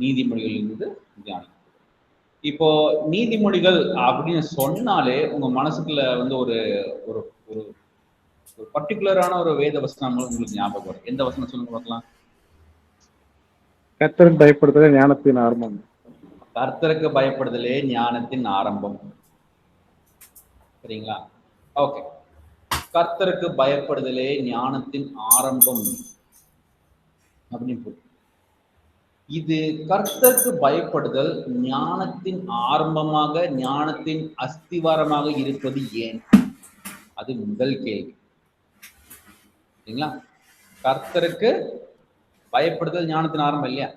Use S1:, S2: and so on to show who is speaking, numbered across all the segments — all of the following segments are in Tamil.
S1: நீதிமொழிகளிலிருந்து தியானிக்கும். இப்போ நீதிமொழிகள் அப்படின்னு சொன்னாலே உங்க மனசுக்குள்ள வந்து ஒரு ஒரு ஒரு ஒரு பர்டிகுலரான ஒரு வேத வசனம் உங்களுக்கு ஞாபகம் வரும். எந்த வசனம் சொல்லுங்க பார்க்கலாம்.
S2: கர்த்தருக்கு பயப்படுதலே ஞானத்தின் ஆரம்பம்.
S1: கர்த்தருக்கு பயப்படுதலே ஞானத்தின் ஆரம்பம். சரிங்களா? ஓகே. கர்த்தருக்கு பயப்படுதலே ஞானத்தின் ஆரம்பம் அப்படின்னு. இது கர்த்தருக்கு பயப்படுதல் ஞானத்தின் ஆரம்பமாக, ஞானத்தின் அஸ்திவாரமாக இருப்பது ஏன்? அது முதல் கேள்வி. சரிங்களா? கர்த்தருக்கு பயப்படுதல் ஞானத்தின் ஆரம்பம் இல்லையா?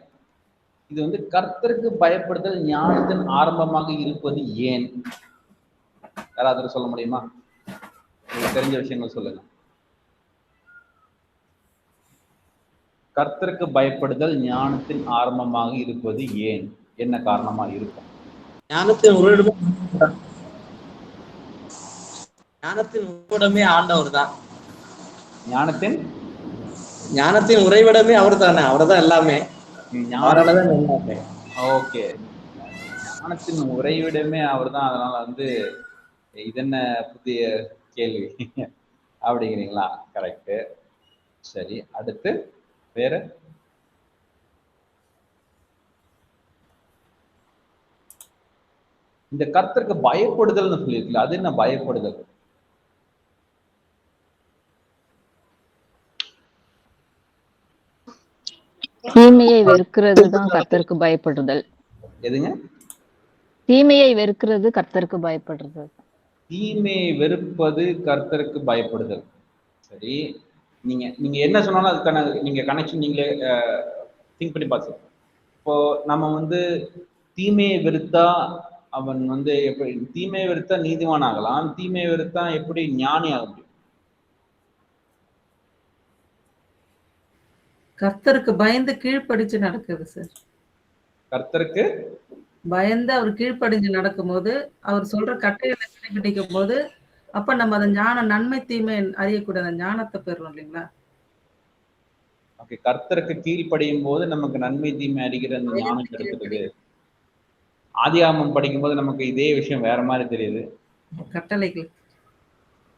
S1: இது வந்து கர்த்தருக்கு பயப்படுதல் ஞானத்தின் ஆரம்பமாக இருப்பது ஏன்? யாராவது சொல்ல முடியுமா? உங்களுக்கு தெரிஞ்ச விஷயங்கள் சொல்லுங்க. கர்த்தருக்கு பயப்படுதல் ஞானத்தின் ஆரம்பமாக இருப்பது ஏன்? என்ன காரணமா இருக்கும்?
S3: ஞானத்தின் உறைவிடமே ஆண்டவர் தான்.
S1: ஞானத்தின்
S3: உறைவிடமே அவர் தானே. அவர் தான் எல்லாமே.
S1: ஓகே. ஞானத்தின் உறைவிடமே அவர் தான். அதனால வந்து இது என்ன புதிய கேள்வி அப்படிங்கிறீங்களா? கரெக்ட். சரி, அடுத்து வேற? இந்த கர்த்தருக்கு பயப்படுதல்னு சொல்லியிருக்கல, அது என்ன பயப்படுதல்?
S4: தீமையை வெறுக்கிறது தான் கர்த்தருக்கு பயப்படுதல்.
S1: எதுங்க?
S4: தீமையை வெறுக்கிறது கர்த்தருக்கு பயப்படுறது.
S1: தீமையை வெறுப்பது கர்த்தருக்கு பயப்படுதல். சரி, நீங்க நீங்க என்ன சொன்னாலும் அதுக்கான நீங்க கனெக்ஷன் நீங்களே திங்க் பண்ணி பார்த்து. இப்போ நம்ம வந்து தீமையை வெறுத்தா அவன் வந்து எப்படி? தீமையை வெறுத்தா நீதிவான் ஆகலாம், தீமையை வெறுத்தா எப்படி ஞானி ஆக முடியும்?
S5: கர்த்தருக்கு பயந்து கீழ்ப்படிச்சு நடக்குது சார்.
S1: கர்த்தருக்கு
S5: பயந்து அவர் கீழ்ப்படிஞ்சு நடக்கும்போது, அவர் சொல்ற கட்டளைகளை கடைபிடிக்கும் போது, அப்ப நம்ம அந்த ஞான நன்மை தீமை அறியக்கூடிய அந்த ஞானத்தை பெறுறோம் இல்லைங்களா?
S1: ஓகே. கர்த்தருக்கு கீழ்ப்படியும் போது நமக்கு நன்மை தீமை அறிகிற அந்த ஞானம் கிடைக்கிறது. ஆதியாகமம் படிக்கும்போது நமக்கு இதே விஷயம் வேற மாதிரி தெரியுது.
S5: கட்டளைகள்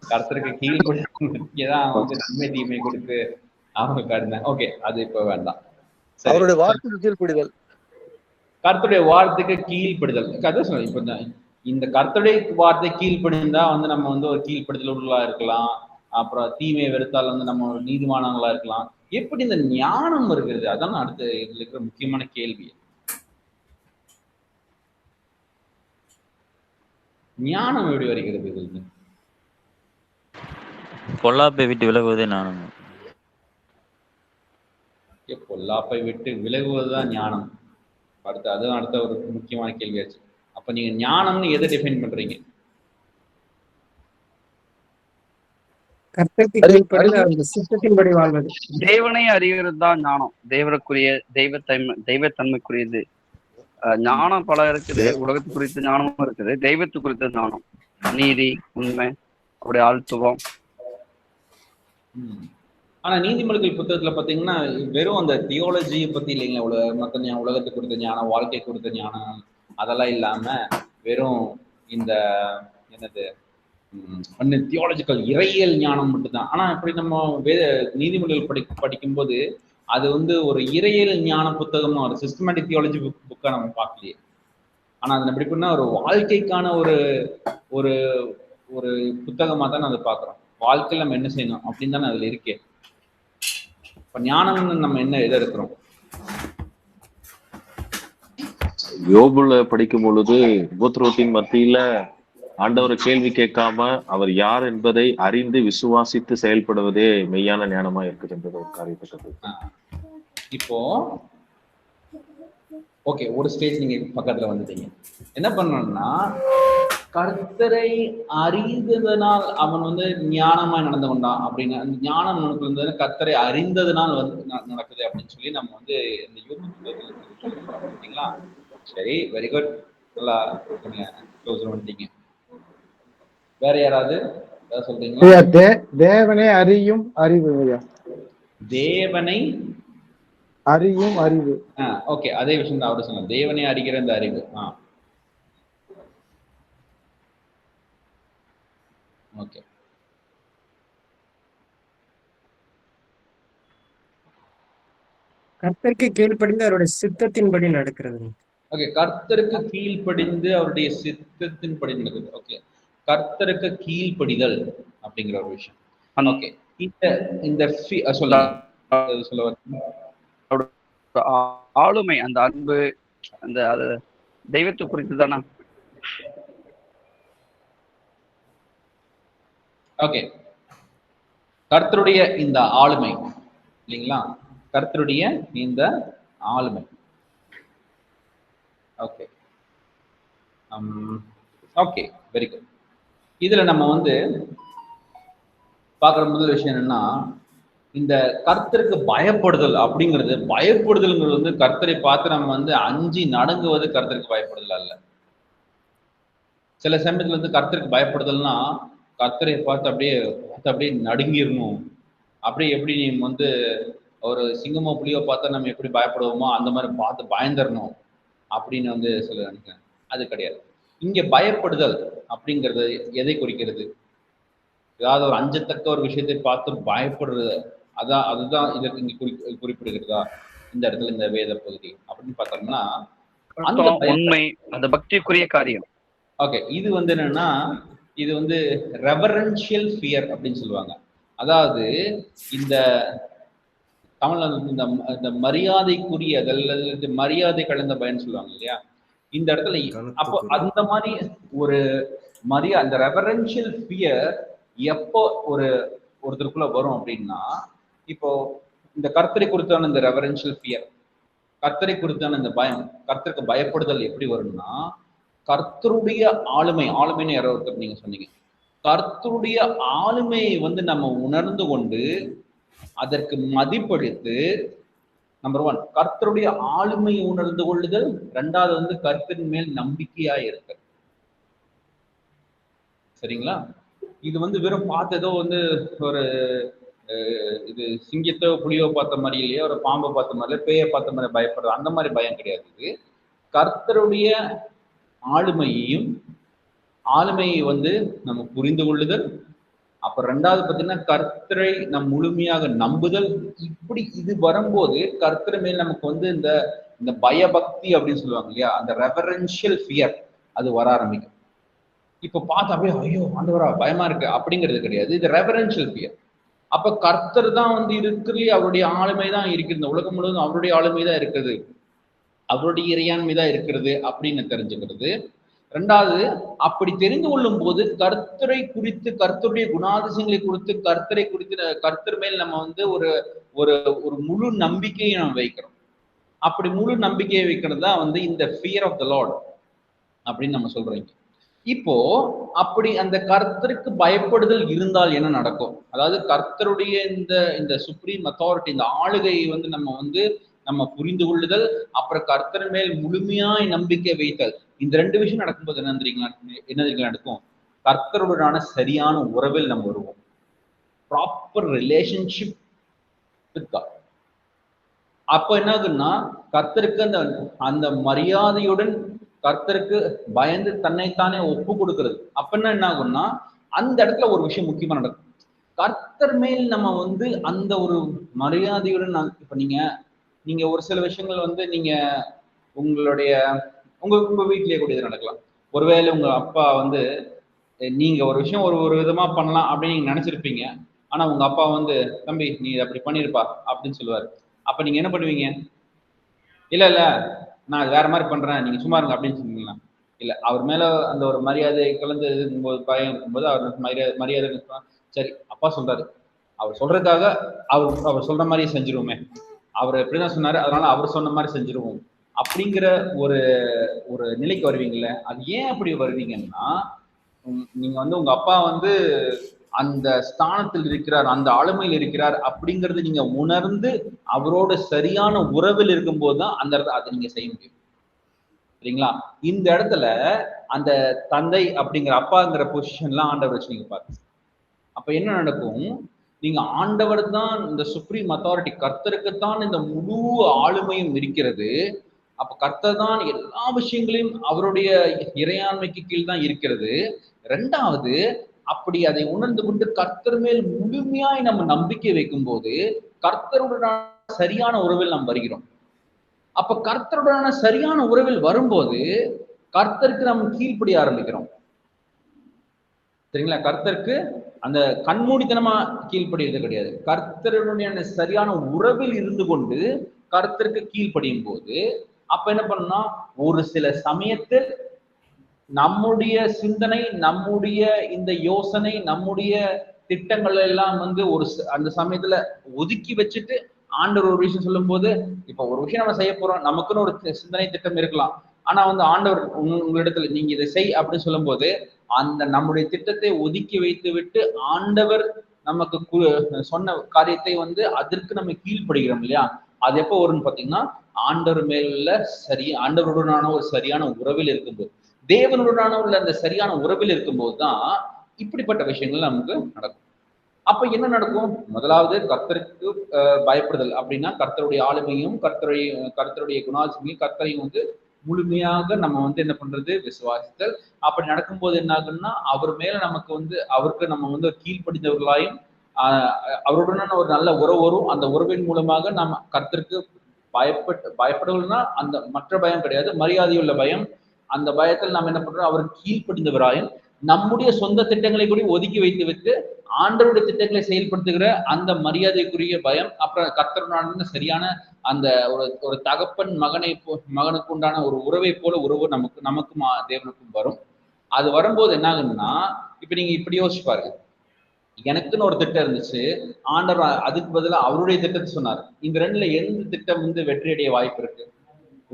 S1: கர்த்தருக்கு கீழ்ப்படிதான் வந்து நன்மை தீமை கொடுத்து அவங்க காட்டினாங்க. ஓகே, அது இப்ப வேண்டாம்.
S6: அவருடைய வார்த்தைக்கு கீழ்ப்படிதல்.
S1: கர்த்தருடைய வார்த்தைக்கு கீழ்ப்படிதல். கதை சொல்ல இப்ப இந்த கர்த்தருடைய வார்த்தை கீழ்ப்படிந்தா வந்து நம்ம வந்து ஒரு கீழ்ப்படுதல் உள்ளா இருக்கலாம். அப்புறம் தீமையை வெறுத்தால் வந்து நம்ம நீதிமானங்களா இருக்கலாம். எப்படி இந்த ஞானம் இருக்கிறது? அதான் அடுத்த இதுல இருக்கிற முக்கியமான கேள்வி. ஞானம் எப்படி வருகிறது? இது
S7: பொல்லாப்பை விட்டு விலகுவதே ஞானம்.
S1: பொல்லாப்பை விட்டு விலகுவதுதான் ஞானம். அதுதான் அடுத்த ஒரு முக்கியமான கேள்வியாச்சு. அப்ப நீங்க ஞானம்னு எதை டிஃபைன் பண்றீங்க?
S8: தேவனை அறிகிறது தான் ஞானம். தேவனுக்குரிய தெய்வத்தன்மைக்குரியது. ஞானம் பல இருக்குது. உலகத்து குறித்த ஞானமும் இருக்குது, தெய்வத்து குறித்த ஞானம், நீதி, உண்மை, அவருடைய ஆழ்த்துவம்.
S1: ஆனா நீதிமொழிகள் புத்தகத்துல பாத்தீங்கன்னா வெறும் அந்த தியோலஜியை பத்தி இல்லைங்களா, மற்ற உலகத்துக்கு கொடுத்த ஞானம், வாழ்க்கை கொடுத்த ஞானம், அதெல்லாம் இல்லாம வெறும் இந்த என்னது தியோலஜிக்கல் இறையியல் ஞானம் மட்டும்தான். ஆனா இப்படி நம்ம நீதிமொழிகள் படிக்கும்போது அது வந்து ஒரு இறையியல் ஞான புத்தகமா, ஒரு சிஸ்டமேட்டிக் தியாலஜி புக்கா நம்ம பார்க்கலையே. ஆனா அது எப்படி பண்ணா ஒரு வாழ்க்கைக்கான ஒரு ஒரு ஒரு புத்தகமா தான் அதை பார்க்குறோம். வாழ்க்கையில் நம்ம என்ன செய்யணும் அப்படின்னு தானே அதுல இருக்கே. இப்ப ஞானம்னு நம்ம என்ன எதை இருக்கிறோம்?
S9: யோபுல படிக்கும் பொழுது உபத்திரவத்தின் மத்தியில ஆண்டவரை கேள்வி கேட்காம அவர் யார் என்பதை அறிந்து விசுவாசித்து செயல்படுவதே மெய்யான ஞானமா இருக்குதுன்றது ஒரு காரியப்பட்டது.
S1: இப்போ ஓகே, ஒரு ஸ்டேஜ் நீங்க பக்கத்துல வந்துட்டீங்க. என்ன பண்ணணும்னா கர்த்தரை அறிந்ததனால் அவன் வந்து ஞானமா நடந்து கொண்டான் அப்படின்னு, அந்த ஞானம் நமக்கு வந்து கர்த்தரை அறிந்ததுனால் வந்து நடக்குது அப்படின்னு சொல்லி நம்ம வந்து இந்த யூடியூப்ங்களா. சரி, வெரி குட், நல்லா வந்துட்டீங்க. வேற யாராவது சொல்றீங்களா?
S2: தேவனை அறியும் அறிவு.
S1: தேவனை
S2: அறியும் அறிவு.
S1: ஓகே, அதே விஷயம் தான் அவரு சொன்னார், தேவனை அறிகிற இந்த அறிவு. ஓகே,
S10: கர்த்தருக்கு கீழ்ப்படிந்து அவருடைய சித்தத்தின்படி நடக்கிறது.
S1: ஓகே, கர்த்தருக்கு கீழ்ப்படிந்து அவருடைய சித்தத்தின்படி நடக்குது. ஓகே, கர்த்தருக்கு கீழ்ப்படிதல் அப்படிங்கிற ஒரு விஷயம். ஓகே, இந்த சொல்ல
S8: ஆளுமை, அந்த அன்பு, அந்த அது தெய்வத்தை குறித்து தானா?
S1: ஓகே, கர்த்தருடைய இந்த ஆளுமை இல்லைங்களா, கர்த்தருடைய இந்த ஆளுமை. Okay, okay, very good. இதுல நம்ம வந்து பார்க்குற முதல் விஷயம் என்னன்னா, இந்த கர்த்தருக்கு பயப்படுதல் அப்படிங்கிறது, பயப்படுதல்ங்கிறது வந்து கர்த்தரை பார்த்து நம்ம வந்து அஞ்சி நடுங்குவது கர்த்தருக்கு பயப்படுதல் அல்ல. சில சமயத்துல வந்து கர்த்தருக்கு பயப்படுதல்னா கர்த்தரை பார்த்து அப்படியே நடுங்கிடணும். அப்படியே எப்படி நீ வந்து ஒரு சிங்கமோ புலியோ பார்த்தா நம்ம எப்படி பயப்படுவோமோ அந்த மாதிரி பார்த்து பயந்துடணும் அப்படின்னு வந்து சொல்ல நினைக்கிறேன். அது கிடையாது. இங்க பயப்படுதல் அப்படிங்கிறது எதை குறிக்கிறது? ஏதாவது ஒரு அஞ்சத்தக்க ஒரு விஷயத்தை பார்த்து பயப்படுறது, அதுதான் இதற்கு இங்க குறிப்பிடுகிறதா இந்த இடத்துல இந்த வேத பகுதி அப்படின்னு பார்த்தோம்னா அந்த
S8: உண்மை, அந்த பக்திக்குரிய காரியம்.
S1: ஓகே, இது வந்து என்னன்னா, இது வந்து ரெவரன்ஷியல் ஃபியர் அப்படின்னு சொல்லுவாங்க. அதாவது இந்த தமிழ்ல இந்த மரியாதைக்குரிய, அல்லது மரியாதை கலந்த பயன் சொல்லுவாங்க இல்லையா, இந்த இடத்துல அப்போ அந்த மாதிரி ஒரு அந்த ரெவரன்ஷியல் ஃபியர் எப்போ ஒருத்தருக்குள்ள வரும் அப்படின்னா, இப்போ இந்த கர்த்தரை குறித்தான இந்த ரெவரன்ஷியல் ஃபியர், கர்த்தரை குறித்தான இந்த பயம், கர்த்தருக்கு பயப்படுதல் எப்படி வரும்னா, கர்த்தருடைய ஆளுமைன்னு யாரோ ஒருத்தர் நீங்க சொன்னீங்க, கர்த்தருடைய ஆளுமையை வந்து நம்ம உணர்ந்து கொண்டு அதற்கு மதிப்பளித்து, நம்பர் 1 கர்த்தருடைய ஆளுமையை உணர்ந்து கொள்ளுதல், 2வது வந்து கர்த்தரின் மேல் நம்பிக்கையா இருக்கு. சரிங்களா? இது வந்து வெறும் பார்த்து ஏதோ வந்து ஒரு இது சிங்கத்தோ புலியோ பார்த்த மாதிரி இல்லையா, ஒரு பாம்பை பார்த்த மாதிரி, பேயை பார்த்த மாதிரி பயப்படுறது, அந்த மாதிரி பயம் கிடையாது. இது கர்த்தருடைய ஆளுமையை வந்து நம்ம புரிந்து கொள்ளுதல். அப்ப 2வது பார்த்தீங்கன்னா கர்த்தரை நம் முழுமையாக நம்புதல். இப்படி இது வரும்போது கர்த்தர் மேல் நமக்கு வந்து இந்த பயபக்தி அப்படின்னு சொல்லுவாங்க இல்லையா, அந்த ரெவரன்ஷியல் ஃபியர் அது வர ஆரம்பிக்கும். இப்ப பார்த்து அப்படியே ஐயோ ஆண்டவரா பயமா இருக்கு அப்படிங்கிறது கிடையாது, இது ரெவரன்ஷியல் ஃபியர். அப்ப கர்த்தர் தான் வந்து இருக்கிறது, அவருடைய ஆளுமை தான் இருக்குது, இந்த உலகம் முழுவதும் அவருடைய ஆளுமை தான் இருக்குது, அவருடைய இறையாண்மை தான் இருக்கிறது அப்படின்னு தெரிஞ்சுக்கிறது. 2வது, அப்படி தெரிந்து கொள்ளும் போது கர்த்தரை குறித்து, கர்த்தருடைய குணாதிசயங்களை குறித்து, கர்த்தர் மேல் நம்ம வந்து ஒரு முழு நம்பிக்கையை நம்ம வைக்கிறோம். அப்படி முழு நம்பிக்கையை வைக்கிறது தான் வந்து இந்த ஃபியர் ஆஃப் த லார்ட் அப்படின்னு நம்ம சொல்றோம். இப்போ அப்படி அந்த கர்த்தருக்கு பயப்படுதல் இருந்தால் என்ன நடக்கும்? அதாவது கர்த்தருடைய இந்த சுப்ரீம் அத்தாரிட்டி, இந்த ஆளுகையை வந்து நம்ம புரிந்து கொள்ளுதல், அப்புறம் கர்த்தர் மேல் முழுமையாய் நம்பிக்கை வைத்தல், இந்த 2 விஷயம் நடக்கும்போது என்ன தெரியுங்களா நடக்கும்? கர்த்தருடனான சரியான உறவில் நம்ம வருவோம். Proper relationship with God. அப்ப என்ன ஆகுன்னா, கர்த்தருக்கு அந்த மரியாதையுடன் கர்த்தருக்கு பயந்து தன்னைத்தானே ஒப்பு கொடுக்கிறது. அப்ப என்ன ஆகும்னா, அந்த இடத்துல ஒரு விஷயம் முக்கியமா நடக்கும். கர்த்தர் மேல் நம்ம வந்து அந்த ஒரு மரியாதையுடன் இப்ப நீங்க ஒரு சில விஷயங்கள் வந்து நீங்க உங்க வீட்டிலேயே கூட இது நடக்கலாம். ஒருவேளை உங்க அப்பா வந்து நீங்க ஒரு விஷயம் ஒரு விதமா பண்ணலாம் அப்படின்னு நீங்க நினைச்சிருப்பீங்க. ஆனா உங்க அப்பா வந்து, தம்பி நீ அப்படி பண்ணிருப்பா அப்படின்னு சொல்லுவாரு. அப்ப நீங்க என்ன பண்ணுவீங்க? இல்ல நான் அது வேற மாதிரி பண்றேன், நீங்க சும்மா இருங்க அப்படின்னு சொன்னீங்களா? இல்ல, அவர் மேல அந்த ஒரு மரியாதை கலந்து இருக்கும்போது, பயம் இருக்கும்போது அவர் மரியாதை சரி அப்பா சொல்றாரு, அவர் சொல்றதுக்காக அவர் சொல்ற மாதிரியே செஞ்சிருவோமே, அவர் எப்படிதான் சொன்னாரு அதனால அவர் சொன்ன மாதிரி செஞ்சிருவோம் அப்படிங்கிற ஒரு நிலைக்கு வருவீங்கல்ல. அது ஏன் அப்படி வருவீங்கன்னா, நீங்க வந்து உங்க அப்பா வந்து அந்த ஸ்தானத்தில் இருக்கிறார், அந்த ஆளுமையில் இருக்கிறார் அப்படிங்கிறது நீங்க உணர்ந்து அவரோட சரியான உறவில் இருக்கும்போது தான் அந்த இடத்துல அதை நீங்க செய்ய முடியும். சரிங்களா? இந்த இடத்துல அந்த தந்தை அப்படிங்கிற அப்பாங்கிற பொசிஷன்லாம் ஆண்டவர் வச்சு நீங்க பாருங்க. அப்ப என்ன நடக்கும்? நீங்க ஆண்டவர் தான் இந்த சுப்ரீம் அத்தாரிட்டி, கர்த்தருக்கு தான் இந்த முழு ஆளுமையும் இருக்கிறது. அப்ப கர்த்தர் தான் எல்லா விஷயங்களையும் அவருடைய இறையாண்மைக்கு கீழ் தான் இருக்கிறது. ரெண்டாவது, அப்படி அதை உணர்ந்து கொண்டு கர்த்தர் மேல் முழுமையாய் நம்ம நம்பிக்கை வைக்கும் போது கர்த்தருடனான சரியான உறவில் நாம் வருகிறோம். அப்ப கர்த்தருடனான சரியான உறவில் வரும்போது கர்த்தருக்கு நம்ம கீழ்ப்படிய ஆரம்பிக்கிறோம். சரிங்களா? கர்த்தருக்கு அந்த கண்மூடித்தனமா கீழ்ப்படியது கிடையாது. கர்த்தருடைய சரியான உறவில் இருந்து கொண்டு கர்த்தருக்கு கீழ்ப்படியும் போது அப்ப என்ன பண்ணா, ஒரு சில சமயத்தில் நம்முடைய சிந்தனை, நம்முடைய இந்த யோசனை, நம்முடைய திட்டங்கள் எல்லாம் வந்து அந்த சமயத்துல ஒதுக்கி வச்சுட்டு ஆண்டவர் ஒரு விஷயம் சொல்லும் போது, இப்ப ஒரு விஷயம் நம்ம செய்ய போறோம், நமக்குன்னு ஒரு சிந்தனை திட்டம் இருக்கலாம். ஆனா வந்து ஆண்டவர் உங்களிடத்துல நீங்க இதை செய் அப்படின்னு சொல்லும் போது அந்த நம்முடைய திட்டத்தை ஒதுக்கி வைத்து விட்டு ஆண்டவர் நமக்கு சொன்ன காரியத்தை வந்து அதற்கு நம்ம கீழ்ப்படுகிறோம் இல்லையா? அது எப்போ வரும்னு பாத்தீங்கன்னா, ஆண்டவர் மேல ஆண்டவருடனான ஒரு சரியான உறவில் இருக்கும்போது, தேவனுடனான உள்ள அந்த சரியான உறவில் இருக்கும்போது தான் இப்படிப்பட்ட விஷயங்கள் நமக்கு நடக்கும். அப்ப என்ன நடக்கும்? முதலாவது கர்த்தருக்கு பயப்படுதல் அப்படின்னா கர்த்தருடைய ஆளுமையும் கர்த்தருடைய குணாதிசயங்களையும் கர்த்தரையும் வந்து முழுமையாக நம்ம வந்து என்ன பண்றது, விசுவாசித்தல். அப்படி நடக்கும்போது என்ன ஆகுன்னா, அவர் மேல நமக்கு வந்து அவருக்கு நம்ம வந்து கீழ்ப்படிந்தவர்களாயும் அவருடனான ஒரு நல்ல உறவு வரும். அந்த உறவின் மூலமாக நம்ம கர்த்தருக்கு பயப்படுவதுன்னா அந்த மற்ற பயம் கிடையாது, மரியாதையுள்ள பயம். அந்த பயத்தில் நாம் என்ன பண்றோம், அவருக்கு கீழ்ப்படிந்தவராயும் நம்முடைய சொந்த திட்டங்களை கூட ஒதுக்கி வைத்து விட்டு ஆண்டவருடைய திட்டங்களை செயல்படுத்துகிற அந்த மரியாதைக்குரிய பயம். அப்புறம் கர்த்தருடனான சரியான அந்த ஒரு தகப்பன் மகனுக்கு உண்டான ஒரு உறவை போல உறவு நமக்கும் தேவனுக்கும் வரும். அது வரும்போது என்ன ஆகுதுன்னா, இப்ப நீங்க இப்படி யோசிச்சு பாருங்க, எனக்குன்னு ஒரு திட்டம் இருந்துச்சு, ஆண்டவர் அதுக்கு பதிலாக அவருடைய திட்டத்தை சொன்னார். இந்த ரெண்டுல எந்த திட்டம் வந்து வெற்றியடைய வாய்ப்பு இருக்கு?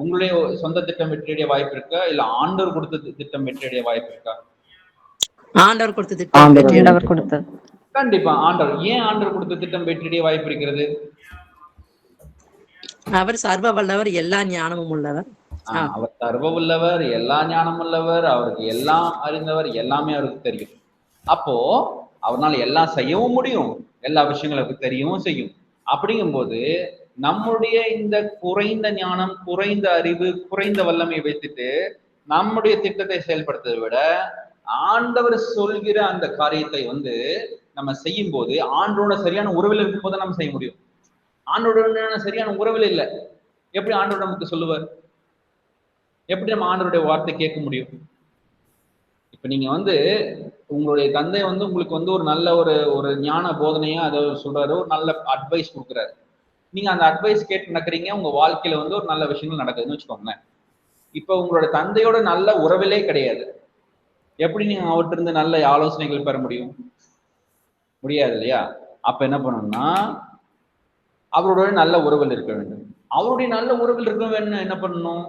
S1: உங்களுடைய சொந்த திட்டம் வெற்றியடைய வாய்ப்பு இருக்கா, இல்ல ஆண்டவர் கொடுத்த திட்டம் வெற்றியடைய வாய்ப்பு இருக்கா?
S3: ஆண்டவர் கொடுத்த திட்டம்.
S1: கண்டிப்பா ஆண்டவர். ஏன் ஆண்டவர் கொடுத்த திட்டம் வெற்றியடைய வாய்ப்பு இருக்கிறது?
S3: அவர் சர்வ வல்லவர், எல்லா ஞானமும் உள்ளவர்.
S1: அவர் சர்வ உள்ளவர், எல்லா ஞானமும் உள்ளவர், அவருக்கு எல்லாம் அறிந்தவர், எல்லாமே அவருக்கு தெரியும். அப்போ அவரால் எல்லாம் செய்யவும் முடியும், எல்லா விஷயங்களும் அவருக்கு தெரியவும் செய்யும். அப்படிங்கும்போது நம்முடைய இந்த குறைந்த ஞானம், குறைந்த அறிவு, குறைந்த வல்லமையை வைத்துட்டு நம்முடைய திட்டத்தை செயல்படுத்துவதை விட ஆண்டவர் சொல்கிற அந்த காரியத்தை வந்து நம்ம செய்யும் போது ஆண்டோட சரியான உறவில் இருக்கும் போது நம்ம செய்ய முடியும். ஆண்டோட சரியான உறவில் இல்லை, எப்படி ஆண்டவர் நமக்கு சொல்லுவார்? எப்படி நம்ம ஆண்டவருடைய வார்த்தை கேட்க முடியும்? இப்ப நீங்க வந்து உங்களுடைய தந்தை வந்து உங்களுக்கு வந்து ஒரு நல்ல ஒரு ஞான போதனையா அதை சொல்றாரு, ஒரு நல்ல அட்வைஸ் கொடுக்குறாரு. நீங்க அந்த அட்வைஸ் கேட்டு நடக்கிறீங்க, உங்க வாழ்க்கையில வந்து ஒரு நல்ல விஷயங்கள் நடக்குதுன்னு வச்சுக்கோங்களேன். இப்ப உங்களோட தந்தையோட நல்ல உறவிலே கிடையாது, எப்படி நீங்க அவர்கிட்ட இருந்து நல்ல ஆலோசனைகள் பெற முடியும்? முடியாது இல்லையா? அப்ப என்ன பண்ணணும்னா, அவரோட நல்ல உறவில் இருக்க வேண்டும். அவருடைய நல்ல உறவில் இருக்க வேண்டும். என்ன பண்ணணும்?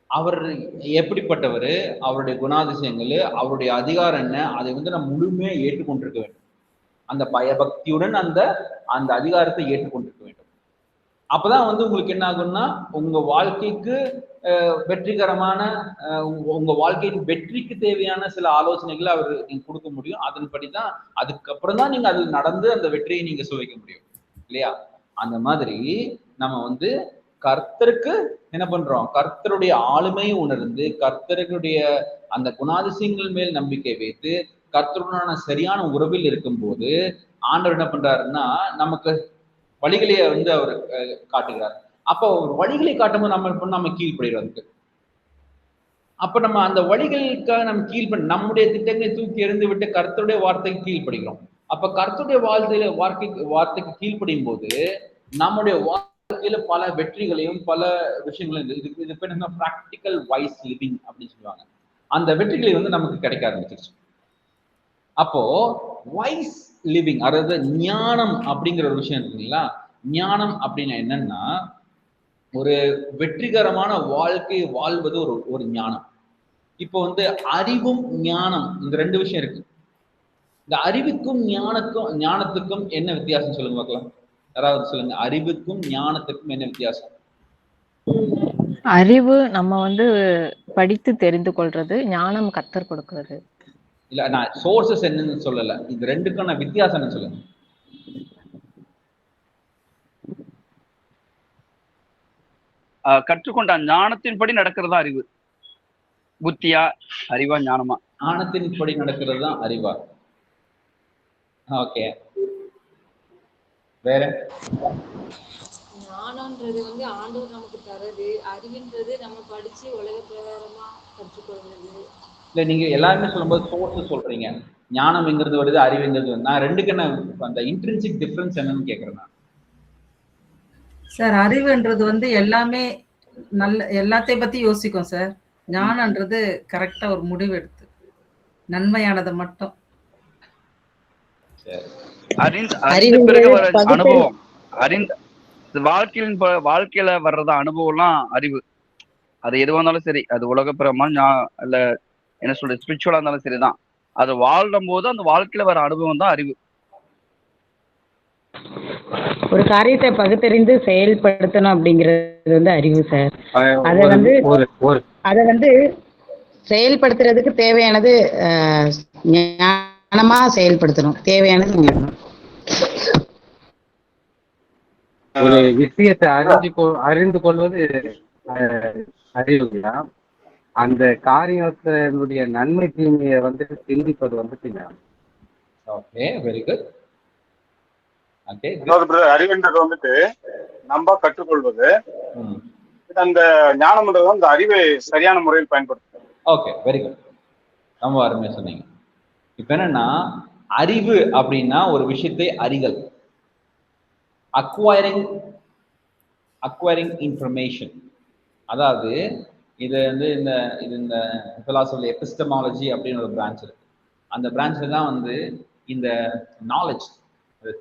S1: அவர் எப்படிப்பட்டவர், அவருடைய குணாதிசயங்கள், அவருடைய அதிகாரம் என்ன, அதை வந்து நம்ம முழுமையா ஏற்றுக்கொண்டிருக்க வேண்டும். அந்த பயபக்தியுடன் அந்த அதிகாரத்தை ஏற்றுக்கொண்டிருக்க வேண்டும். அப்பதான் வந்து உங்களுக்கு என்ன ஆகும்னா, உங்க வாழ்க்கைக்கு வெற்றிகரமான உங்க வாழ்க்கையின் வெற்றிக்கு தேவையான சில ஆலோசனைகளை அவர் நீங்க கொடுக்க முடியும். அதன்படிதான் அதுக்கப்புறம் தான் நீங்க அதில் நடந்து அந்த வெற்றியை நீங்க சுவைக்க முடியும் இல்லையா? அந்த மாதிரி நம்ம வந்து கர்த்தருக்கு என்ன பண்றோம், கர்த்தருடைய ஆளுமையை உணர்ந்து கர்த்தருடைய அந்த குணாதிசயங்கள் மேல் நம்பிக்கை வைத்து கர்த்தருடனான சரியான உறவில் இருக்கும்போது ஆண்டவர் என்ன பண்றாருன்னா, நமக்கு வழிகளை வந்து அவர் காட்டுகிறார். அப்போ ஒரு வழிகளை காட்டும்போது நம்ம கீழ்ப்படுகிறோம். அப்ப நம்ம அந்த வழிகளுக்காக நம்ம நம்முடைய திட்டங்களை தூக்கி எறிந்து விட்டு கர்த்தருடைய வார்த்தைக்கு கீழ்ப்படுகிறோம். அப்ப கர்த்தருடைய வார்த்தைக்கு கீழ்ப்படியும் போது நம்முடைய வாழ்க்கையில பல வெற்றிகளையும் பல விஷயங்களையும் இது பேர் என்ன, பிராக்டிக்கல் வைஸ் லிவிங் அப்படின்னு சொல்லுவாங்க. அந்த வெற்றிகளை வந்து நமக்கு கிடைக்க ஆரம்பிச்சிருச்சு. அப்போ வைஸ் லிவிங், அதாவது ஞானம் அப்படிங்கிற ஒரு விஷயம் இருக்குங்களா? ஞானம் அப்படின்னா என்னன்னா, ஒரு வெற்றிகரமான வாழ்க்கை வாழ்வது ஒரு ஞானம். இப்போ வந்து அறிவும் ஞானம், இந்த ரெண்டு விஷயம் இருக்கு. இந்த அறிவுக்கும் ஞானத்துக்கும் என்ன வித்தியாசம் சொல்லுங்க பார்க்கலாம். யாராவது சொல்லுங்க, அறிவுக்கும் ஞானத்துக்கும் என்ன வித்தியாசம்?
S4: அறிவு நம்ம வந்து படித்து தெரிந்து கொள்றது, ஞானம் கர்த்தர் கொடுக்கிறது.
S1: இல்ல, நான் சோர்சஸ் என்னன்னு சொல்லல, இது ரெண்டுக்கும் நான் வித்தியாசம் என்ன சொல்லுங்க.
S8: கற்றுக்கொண்ட ஞானத்தின்படி நடக்கிறதா அறிவு. புத்தியா, அறிவா, ஞானமா?
S1: ஞானத்தின்படி நடக்கிறது தான் அறிவா. ஓகே, வேற?
S11: ஞானம்ன்றது வந்து ஆண்டவர் நமக்கு தரது, அறிவுன்றது நம்ம படிச்சு உலக பிரகாரமா கற்றுக்கொள்வது.
S1: இல்ல, நீங்க எல்லாருமே சொல்லும்போது சோர்ஸ் சொல்றீங்க. ஞானம்ங்கிறது வருது, அறிவுங்கிறது வருது. நான் ரெண்டுக்கு என்ன அந்த இன்ட்ரின்சிக் டிஃபரன்ஸ் என்னன்னு கேக்குறேன் நான்.
S5: சார் அறிவுன்றது வந்து எல்லாமே எல்லாத்தையும் பத்தி யோசிக்கும் சார். ஞானம்ன்றது கரெக்டா ஒரு முடிவு எடுத்து நன்மையானதை மட்டும்.
S8: அறிந்த பிறகு வர அனுபவம், வாழ்க்கையில வர்றது அனுபவம்லாம் அறிவு. அது எதுவா இருந்தாலும் சரி, அது உலகப்புறமா இல்ல என்ன சொல்றது ஸ்பிரிச்சுவலா இருந்தாலும் சரிதான். அது வாழும் போது அந்த வாழ்க்கையில வர அனுபவம் தான் அறிவு.
S12: ஒரு காரியத்தை பகுத்தறிந்து செயல்படுத்தணும் அப்படிங்கிறது வந்து அறிவு சார். அதை வந்து செயல்படுத்துறதுக்கு தேவையானது ஞானமா செயல்படுத்தணும், தேவையானது ஞானம்.
S2: ஒரு விஷயத்தை அறிந்து கொள்வது அறிவுங்களா? அந்த காரியத்தினுடைய நன்மை தீமையை வந்து சிந்திப்பது வந்து ஞானம்.
S1: Okay, very good.
S13: அறிவுன்றது வந்துட்டு நம்ம கற்றுக்கொள்வது, அந்த ஞானம்ன்றது அந்த அறிவை சரியான முறையில் பயன்படுத்துறது.
S1: ஓகே, வெரி குட், ரொம்ப அருமையா சொன்னீங்க. இப்ப என்னன்னா, அறிவு அப்படின்னா ஒரு விஷயத்தை அறிதல், அக்வயரிங் இன்ஃபர்மேஷன். அதாவது இது வந்து இந்த பிலாசபி எபிஸ்டமாலஜி அப்படின்னு ஒரு பிரான்ச் இருக்கு. அந்த பிரான்ச்ல தான் வந்து இந்த நாலேஜ்,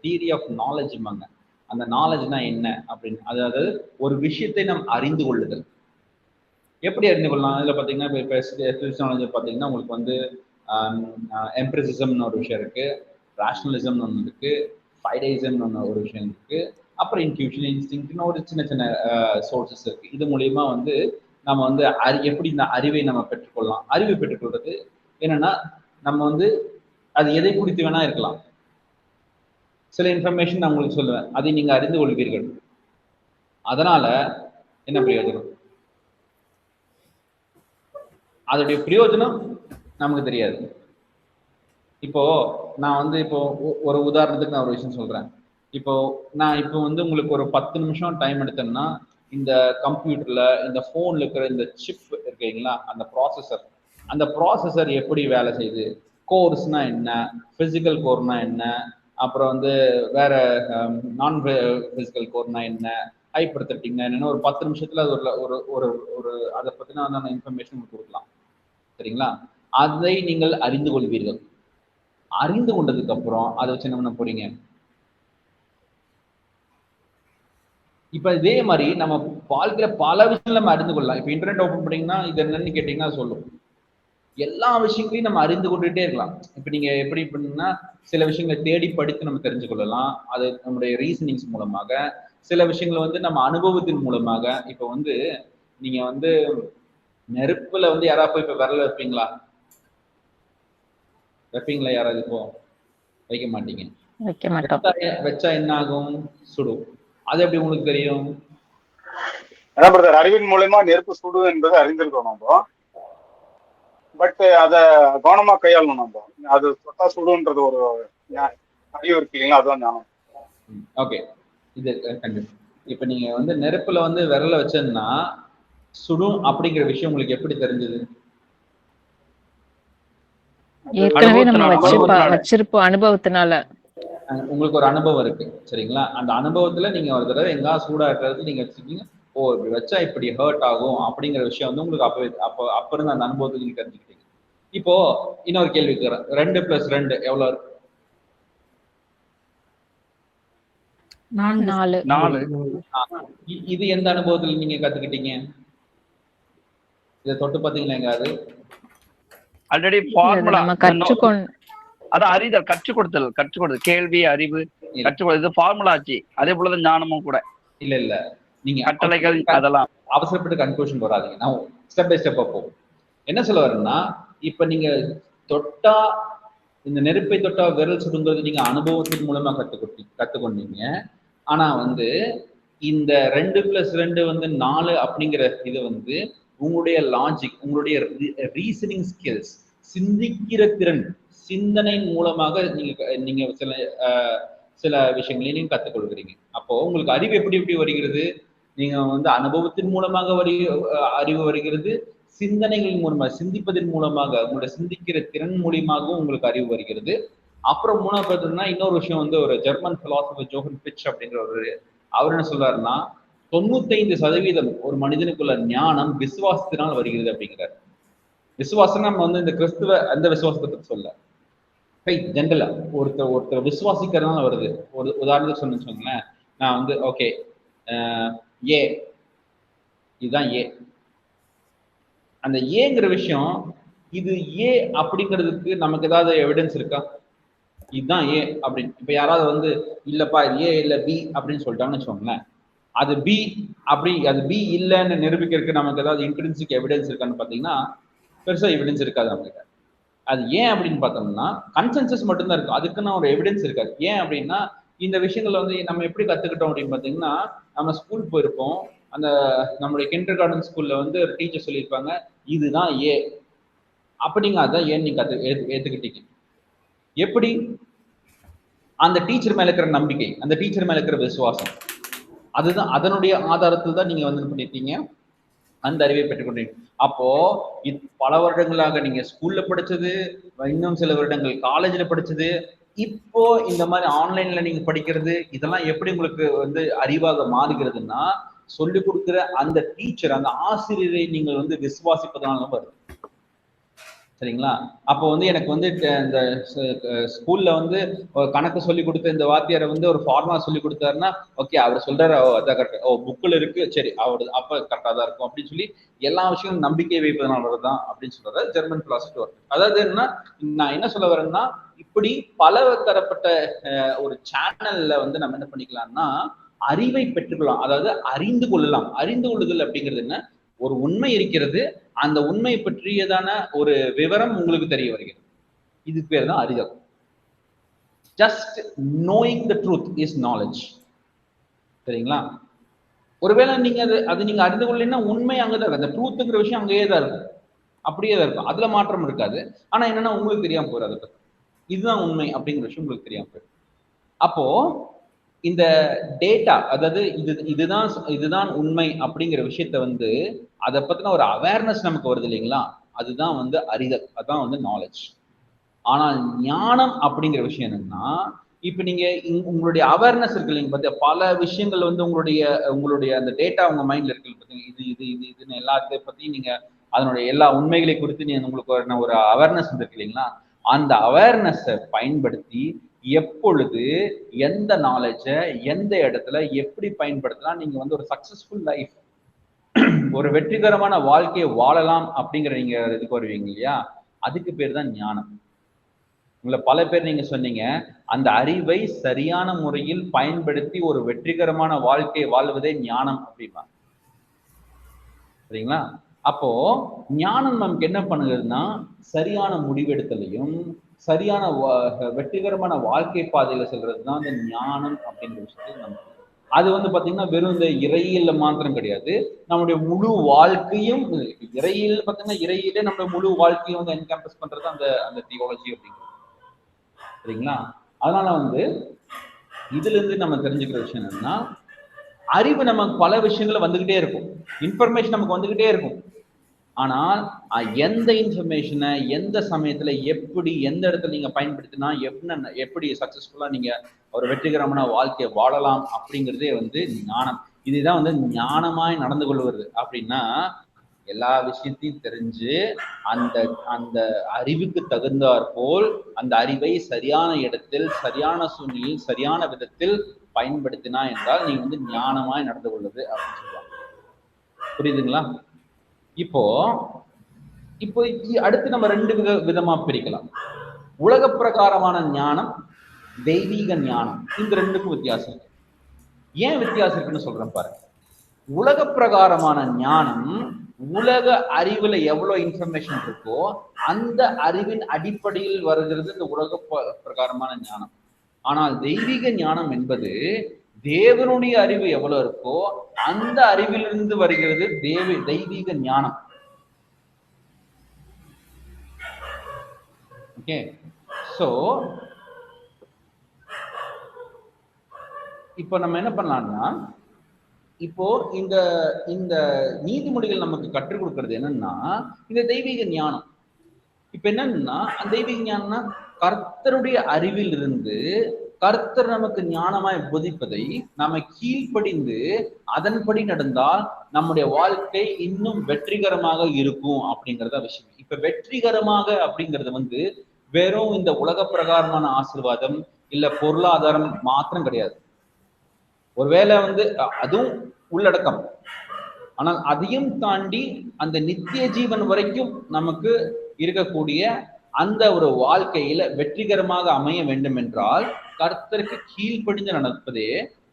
S1: தியரி ஆஃப் நாலேஜ்மாங்க. அந்த நாலேஜ்னா என்ன அப்படின்னு, அதாவது ஒரு விஷயத்தை நாம் அறிந்து கொள்ளுதல். எப்படி அறிந்து கொள்ளலாம்? இதில் பார்த்தீங்கன்னா இப்போ எபிஸ்டமாலஜி பார்த்தீங்கன்னா உங்களுக்கு வந்து எம்பிரிசிசம்னு ஒரு விஷயம் இருக்கு, ராஷனலிசம்னு ஒன்று இருக்கு, ஃபைடைசம்னு ஒரு விஷயம் இருக்கு, அப்புறம் இன்ட்யூஷன், இன்ஸ்டிங்க்ட்னு ஒரு சின்ன சின்ன சோர்சஸ் இருக்கு. இது மூலியமா வந்து நம்ம வந்து எப்படி இந்த அறிவை நம்ம பெற்றுக்கொள்ளலாம். அறிவை பெற்றுக்கொள்றது என்னன்னா, நம்ம வந்து அது எதை குறித்து வேணா இருக்கலாம். சில இன்ஃபர்மேஷன் நான் உங்களுக்கு சொல்லுவேன், அதை நீங்க அறிந்து கொள்வீர்கள். அதனால என்ன பிரயோஜனம்? அதோடைய பிரயோஜனம் நமக்கு தெரியாது. இப்போ நான் வந்து இப்போ ஒரு உதாரணத்துக்கு நான் ஒரு விஷயம் சொல்றேன். இப்போ நான் இப்போ வந்து உங்களுக்கு ஒரு 10 நிமிஷம் டைம் எடுத்தேன்னா, இந்த கம்ப்யூட்டர்ல இந்த போன்ல இருக்கிற இந்த சிப் இருக்கீங்களா, அந்த ப்ராசஸர் எப்படி வேலை செய்யுது, கோர்ஸ்னா என்ன, பிசிக்கல் கோர்னா என்ன, அப்புறம் வந்து வேற நான் பிசிக்கல் கோர்னா என்ன, ஹைப்பர்தெட்டிக்னா என்னன்னு ஒரு 10 நிமிஷத்துல அது ஒரு ஒரு ஒரு அதை பத்தின இன்ஃபர்மேஷன் கொடுக்கலாம். சரிங்களா? அதை நீங்கள் அறிந்து கொள்வீர்கள். அறிந்து கொண்டதுக்கு அப்புறம் அதை வச்சு என்ன பண்ண போறீங்க? இப்ப இதே மாதிரி நம்ம வாழ்க்கையில பல விஷயங்கள் நம்ம அறிந்து கொள்ளலாம். இப்ப இன்டர்நெட் ஓபன் பண்ணீங்கன்னா இது என்னன்னு கேட்டீங்கன்னா சொல்லும். எல்லா விஷயங்களையும் நம்ம அறிந்து கொண்டுட்டே இருக்கலாம். இப்ப நீங்க எப்படி பண்ணீங்கன்னா, சில விஷயங்களை தேடி படித்து நம்ம தெரிஞ்சு கொள்ளலாம். அது நம்முடைய ரீசனிங்ஸ் மூலமாக. சில விஷயங்கள் வந்து நம்ம அனுபவத்தின் மூலமாக. இப்ப வந்து நீங்க வந்து நெருப்புல வந்து யாராவது போய் இப்ப விரல வைப்பீங்களா? வைப்பீங்களா? யாராவது இப்போ வைக்க மாட்டீங்க. வச்சா என்ன ஆகும்? சுடும். அது எப்படி உங்களுக்கு தெரியும்?
S13: அறிவின் மூலமா நெருப்பு சுடு என்பது அறிந்திருக்கோம் நம்ம. பட் அத கவனமா கையாளணும் நம்ம. அது தொட்டா சுடுன்றது ஒரு அறிவு இருக்கு இல்லைங்களா, அதுதான் ஞானம்.
S1: ஓகே, இது கண்டிப்பா. இப்ப நீங்க வந்து நெருப்புல வந்து விரல வச்சதுன்னா சுடும் அப்படிங்கிற விஷயம் உங்களுக்கு எப்படி தெரிஞ்சது?
S4: அனுபவத்தினால.
S1: உங்களுக்கு ஒரு அனுபவம் இருக்கு, சரிங்களா? அந்த அனுபவத்துல நீங்க ஒரு தடவை எங்கா சூடாட்டுறது நீங்க வச்சுக்கீங்க, ஓ இப்படி வச்சா இப்படி ஹர்ட் ஆகும் அப்படிங்கிற விஷயம் வந்து உங்களுக்கு அப்ப இருந்து அந்த அனுபவத்தை நீங்க தெரிஞ்சுக்கிட்டீங்க. இப்போ இன்னொரு கேள்வி கேட்கிறேன், 2 + 2 எவ்வளவு இருக்கு?
S5: 4.
S1: இது எந்த அனுபவத்துல நீங்க கத்துக்கிட்டீங்க? இதை தொட்டு பாத்தீங்களா எங்காவது?
S8: ஆல்ரெடி ஃபார்முலா அதான் அறிதல், கற்றுக் கொடுத்தல், கேள்வி, அறிவு, கற்றுக்கொடுத்து ஃபார்முலா ஆச்சு. அதே போலதான் ஞானமும் கூட.
S1: இல்ல நீங்க
S8: கட்டளைகள் அதெல்லாம்
S1: அவசரப்பட்டு கன்க்ளூஷன் வராதீங்க. நான் ஸ்டெப் பை ஸ்டெப்பா போகும். என்ன சொல்ல வரேன்னா, இப்ப நீங்க தொட்டா இந்த நெருப்பை தொட்டா விரல் சுடுங்கிறது நீங்க அனுபவத்தின் மூலமா கத்துக்கொண்டீங்க. ஆனா வந்து இந்த 2+2 வந்து 4 அப்படிங்கிற இது வந்து உங்களுடைய லாஜிக், உங்களுடைய ரீசனிங் ஸ்கில்ஸ், சிந்திக்கிற திறன், சிந்தனையின் மூலமாக நீங்க சில விஷயங்களை நீங்க கற்றுக்கொள்கிறீங்க. அப்போ உங்களுக்கு அறிவு எப்படி வருகிறது? நீங்க வந்து அனுபவத்தின் மூலமாக அறிவு வருகிறது, சிந்தனைகளின் மூலமாக, சிந்திப்பதன் மூலமாக, உங்களுடைய சிந்திக்கிற திறன் மூலியமாகவும் உங்களுக்கு அறிவு வருகிறது. அப்புறம் மூணாவது பார்த்தீங்கன்னா இன்னொரு விஷயம் வந்து ஒரு ஜெர்மன் பிலாசபர் ஜோஹன் ஃபிட்ச் அப்படிங்கிற அவர் என்ன சொல்றாருன்னா 95% ஒரு மனிதனுக்குள்ள ஞானம் விசுவாசத்தினால் வருகிறது அப்படிங்கிறார். விசுவாசம் நம்ம வந்து இந்த கிறிஸ்துவ அந்த விசுவாசத்தை பற்றி சொல்ல, ஜென்ரலா ஒருத்தர் விசுவாசிக்கிறதுனால வருது. ஒரு உதாரணத்துக்கு சொன்னேன், நான் வந்து ஓகே ஏ இதுதான் ஏ, அந்த ஏங்கிற விஷயம் இது ஏ அப்படிங்கிறதுக்கு நமக்கு ஏதாவது எவிடன்ஸ் இருக்கா? இதுதான் ஏ அப்படின்னு. இப்ப யாராவது வந்து இல்லப்பா ஏ இல்ல பி அப்படின்னு சொல்லிட்டாங்கன்னு வச்சுக்கோங்களேன், அது பி அது பி இல்லைன்னு நிரூபிக்கிறதுக்கு நமக்கு ஏதாவது இன்ட்ரின்சிக் எவிடன்ஸ் இருக்கான்னு பாத்தீங்கன்னா பெருசா எவிடன்ஸ் இருக்காது நம்மகிட்ட. அது ஏன் அப்படின்னு பார்த்தோம்னா கன்சென்சஸ் மட்டும்தான் இருக்கும், அதுக்குன்னு ஒரு எவிடன்ஸ் இருக்காது. ஏன் அப்படின்னா இந்த விஷயங்களை வந்து நம்ம எப்படி கத்துக்கிட்டோம் அப்படின்னு பாத்தீங்கன்னா, நம்ம ஸ்கூல் போயிருப்போம், அந்த நம்மளுடைய கிண்டர் கார்டன் ஸ்கூல்ல வந்து ஒரு டீச்சர் சொல்லியிருப்பாங்க இதுதான் ஏ அப்படிங்க, அதான் ஏன் நீங்க ஏத்துக்கிட்டீங்க. எப்படி? அந்த டீச்சர் மேல இருக்கிற நம்பிக்கை, அந்த டீச்சர் மேல இருக்கிற விசுவாசம், அதுதான் அதனுடைய ஆதாரத்தில் தான் நீங்க வந்து பண்ணிட்டீங்க அந்த அறிவை பெற்றுக்கொண்டீங்க. அப்போ பல வருடங்களாக நீங்க ஸ்கூல்ல படிச்சது, இன்னும் சில வருடங்கள் காலேஜ்ல படிச்சது, இப்போ இந்த மாதிரி ஆன்லைன்ல நீங்க படிக்கிறது, இதெல்லாம் எப்படி உங்களுக்கு வந்து அறிவாக மாறுகிறதுன்னா சொல்லிக் கொடுக்குற அந்த டீச்சர், அந்த ஆசிரியரை நீங்கள் வந்து விசுவாசிப்பதனால வருது. சரிங்களா? அப்போ வந்து எனக்கு வந்து இந்த ஸ்கூல்ல வந்து கணக்கு சொல்லி கொடுத்த இந்த வாத்தியாரை வந்து ஒரு ஃபார்முலா சொல்லி கொடுத்தாருன்னா ஓகே அவர் சொல்றாரு அதான் கரெக்ட், புக்கில் இருக்கு சரி அவரு அப்ப கரெக்டா தான் இருக்கும் அப்படின்னு சொல்லி எல்லா விஷயமும் நம்பிக்கை வைப்பதனால வருதான் அப்படின்னு சொல்றது ஜெர்மன் பிலாசபி. அதாவது என்ன, நான் என்ன சொல்ல வரேன்னா இப்படி பல தரப்பட்ட ஒரு சேனல்ல வந்து நம்ம என்ன பண்ணிக்கலாம்னா அறிவை பெற்றுக்கலாம், அதாவது அறிந்து கொள்ளலாம். அறிந்து கொள்ளுதல் அப்படிங்கிறது என்ன, ஒரு உண்மை இருக்கிறது, அந்த உண்மை பற்றியதான ஒரு விவரம் உங்களுக்கு தெரிய வருகிறது, இது பேர் தான் அறிதல். Just knowing the truth is knowledge. சரிங்களா? ஒருவேளை நீங்க அது நீங்க அறிந்து கொள்ளலைன்னா உண்மை அங்கதான் இருக்கு, அந்த ட்ரூத்துங்கிற விஷயம் அங்கேயே தான் இருக்கும், அப்படியே தான் இருக்கும், அதுல மாற்றம் இருக்காது. ஆனா என்னன்னா உங்களுக்கு தெரியாம போயிடும், அதை பத்தி இதுதான் உண்மை அப்படிங்கிற விஷயம் உங்களுக்கு தெரியாம போயிடும். அப்போ இந்த டேட்டா, அதாவது இதுதான் உண்மை அப்படிங்கிற விஷயத்த வந்து அதை பத்தின ஒரு அவேர்னஸ் நமக்கு வருது இல்லைங்களா, அதுதான் வந்து அறிதல், அதுதான் வந்து நாலேஜ். ஆனால் ஞானம் அப்படிங்கிற விஷயம் என்னன்னா, இப்ப நீங்க உங்களுடைய அவேர்னஸ் இருக்கு இல்லைங்க, பார்த்தா பல விஷயங்கள் வந்து உங்களுடைய அந்த டேட்டா உங்க மைண்ட்ல இருக்கு பார்த்தீங்க, இதுன்னு எல்லாத்தையும் பத்தி நீங்க அதனுடைய எல்லா உண்மைகளை குறித்து நீங்க உங்களுக்கு ஒரு அவேர்னஸ் இருக்கு இல்லைங்களா, அந்த அவேர்னஸை பயன்படுத்தி எப்பொழுது எந்த நாலேஜை எந்த இடத்துல எப்படி பயன்படுத்தலாம் நீங்க வந்து ஒரு சக்சஸ்ஃபுல் லைஃப், ஒரு வெற்றிகரமான வாழ்க்கையை வாழலாம் அப்படிங்கிற நீங்க இதுக்கு வருவீங்க இல்லையா, அதுக்கு பேர் தான் ஞானம். உங்களை பல பேர் நீங்க சொன்னீங்க அந்த அறிவை சரியான முறையில் பயன்படுத்தி ஒரு வெற்றிகரமான வாழ்க்கையை வாழ்வதே ஞானம் அப்படின்னா, சரிங்களா? அப்போ ஞானம் நமக்கு என்ன பண்ணுகிறதுனா சரியான முடிவெடுத்தலையும் சரியான வெற்றிகரமான வாழ்க்கை பாதையில செல்றதுதான் அந்த ஞானம் அப்படிங்கிற விஷயத்தை நமக்கு. அது வந்து பாத்தீங்கன்னா வெறும் இந்த இறையியல்ல மாத்திரம் கிடையாது, நம்முடைய முழு வாழ்க்கையும் இறையியல் பாத்தீங்கன்னா இறையிலே நம்முடைய முழு வாழ்க்கையும் வந்து என்கம்பஸ் பண்றது அந்த தியாலஜி அப்படிங்கிறது. சரிங்களா? அதனால வந்து இதுல இருந்து நம்ம தெரிஞ்சுக்கிற விஷயம் என்னன்னா, அறிவு நமக்கு பல விஷயங்களை வந்துகிட்டே இருக்கும், இன்ஃபர்மேஷன் நமக்கு வந்துகிட்டே இருக்கும். ஆனால் எந்த இன்ஃபர்மேஷனை எந்த சமயத்துல எப்படி எந்த இடத்துல நீங்க பயன்படுத்தினா எப்படி சக்சஸ்ஃபுல்லா நீங்க ஒரு வெற்றிகரமான வாழ்க்கையை வாழலாம் அப்படிங்கிறதே வந்து ஞானம். இதுதான் வந்து ஞானமாய் நடந்து கொள்வது அப்படின்னா, எல்லா விஷயத்தையும் தெரிஞ்சு அந்த அறிவுக்கு தகுந்தாற் போல் அந்த அறிவை சரியான இடத்தில் சரியான சூழ்நிலையில் சரியான விதத்தில் பயன்படுத்தினா என்றால் நீங்க வந்து ஞானமாய் நடந்து கொள்வது அப்படின்னு சொல்லுவாங்க. புரியுதுங்களா? இப்போ அடுத்து நம்ம ரெண்டு விதமா பிரிக்கலாம். உலக பிரகாரமான ஞானம், தெய்வீக ஞானம், இந்த ரெண்டுக்கும் வித்தியாசம் இருக்கு. ஏன் வித்தியாசம் இருக்குன்னு சொல்றேன் பாருங்க. உலக பிரகாரமான ஞானம் உலக அறிவுல எவ்வளவு இன்ஃபர்மேஷன் இருக்கோ அந்த அறிவின் அடிப்படையில் வருகிறது இந்த உலக பிரகாரமான ஞானம். ஆனால் தெய்வீக ஞானம் என்பது தேவனுடைய அறிவு எவ்வளவு இருக்கோ அந்த அறிவிலிருந்து வருகிறது தெய்வீக ஞானம். ஓகே, சோ இப்போ நம்ம என்ன பண்ணலாம்னா, இப்போ இந்த இந்த நீதிமொழிகள் நமக்கு கற்றுக் கொடுக்கறது என்னன்னா இந்த தெய்வீக ஞானம். இப்ப என்னன்னா தெய்வீக ஞானம்னா கர்த்தருடைய அறிவில் இருந்து கர்த்தர் நமக்கு ஞானமாய் போதிப்பதை நாம கீழ்ப்படிந்து அதன்படி நடந்தால் நம்முடைய வாழ்க்கை இன்னும் வெற்றிகரமாக இருக்கும் அப்படிங்கறத விஷயம். இப்ப வெற்றிகரமாக அப்படிங்கிறது வெறும் இந்த உலக பிரகாரமான ஆசீர்வாதம் இல்ல பொருளாதாரம் மாத்திரம் கிடையாது. ஒருவேளை அதுவும் உள்ளடக்கம், ஆனால் அதையும் தாண்டி அந்த நித்திய ஜீவன் வரைக்கும் நமக்கு இருக்கக்கூடிய அந்த ஒரு வாழ்க்கையில வெற்றிகரமாக அமைய வேண்டும் என்றால் கர்த்தருக்கு கீழ்ப்படிந்து நடப்பதே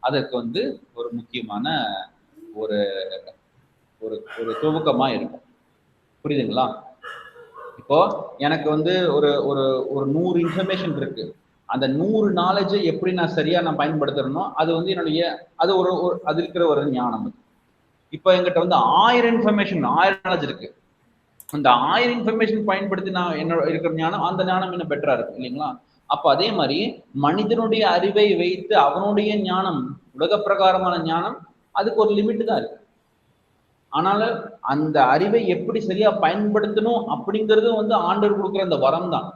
S1: அதற்கு ஒரு முக்கியமான ஒரு ஒரு ஒரு துவக்கமா இருக்கும். புரியுதுங்களா? இப்போ எனக்கு ஒரு ஒரு ஒரு 100 இன்ஃபர்மேஷன் இருக்கு. அந்த 100 நாலேஜை எப்படி நான் சரியா பயன்படுத்துறேனோ அது என்னுடைய அது ஒரு அது இருக்கிற ஒரு ஞானம். இப்போ என்கிட்ட 1000 இன்ஃபர்மேஷன் 1000 நாலேஜ் இருக்கு. அந்த 1000 இன்ஃபர்மேஷன் பயன்படுத்தி நான் என்னோட இருக்கிற ஞானம், அந்த ஞானம் இன்னும் பெட்டரா இருக்கு இல்லைங்களா? அப்ப அதே மாதிரி மனிதனுடைய அறிவை வைத்து அவனுடைய ஞானம், உலக பிரகாரமான ஞானம், அதுக்கு ஒரு லிமிட் தான் இருக்கு. ஆனாலும் அந்த அறிவை எப்படி சரியா பயன்படுத்தணும் அப்படிங்கிறது ஆண்டவர் கொடுக்குற அந்த வரம் தான்.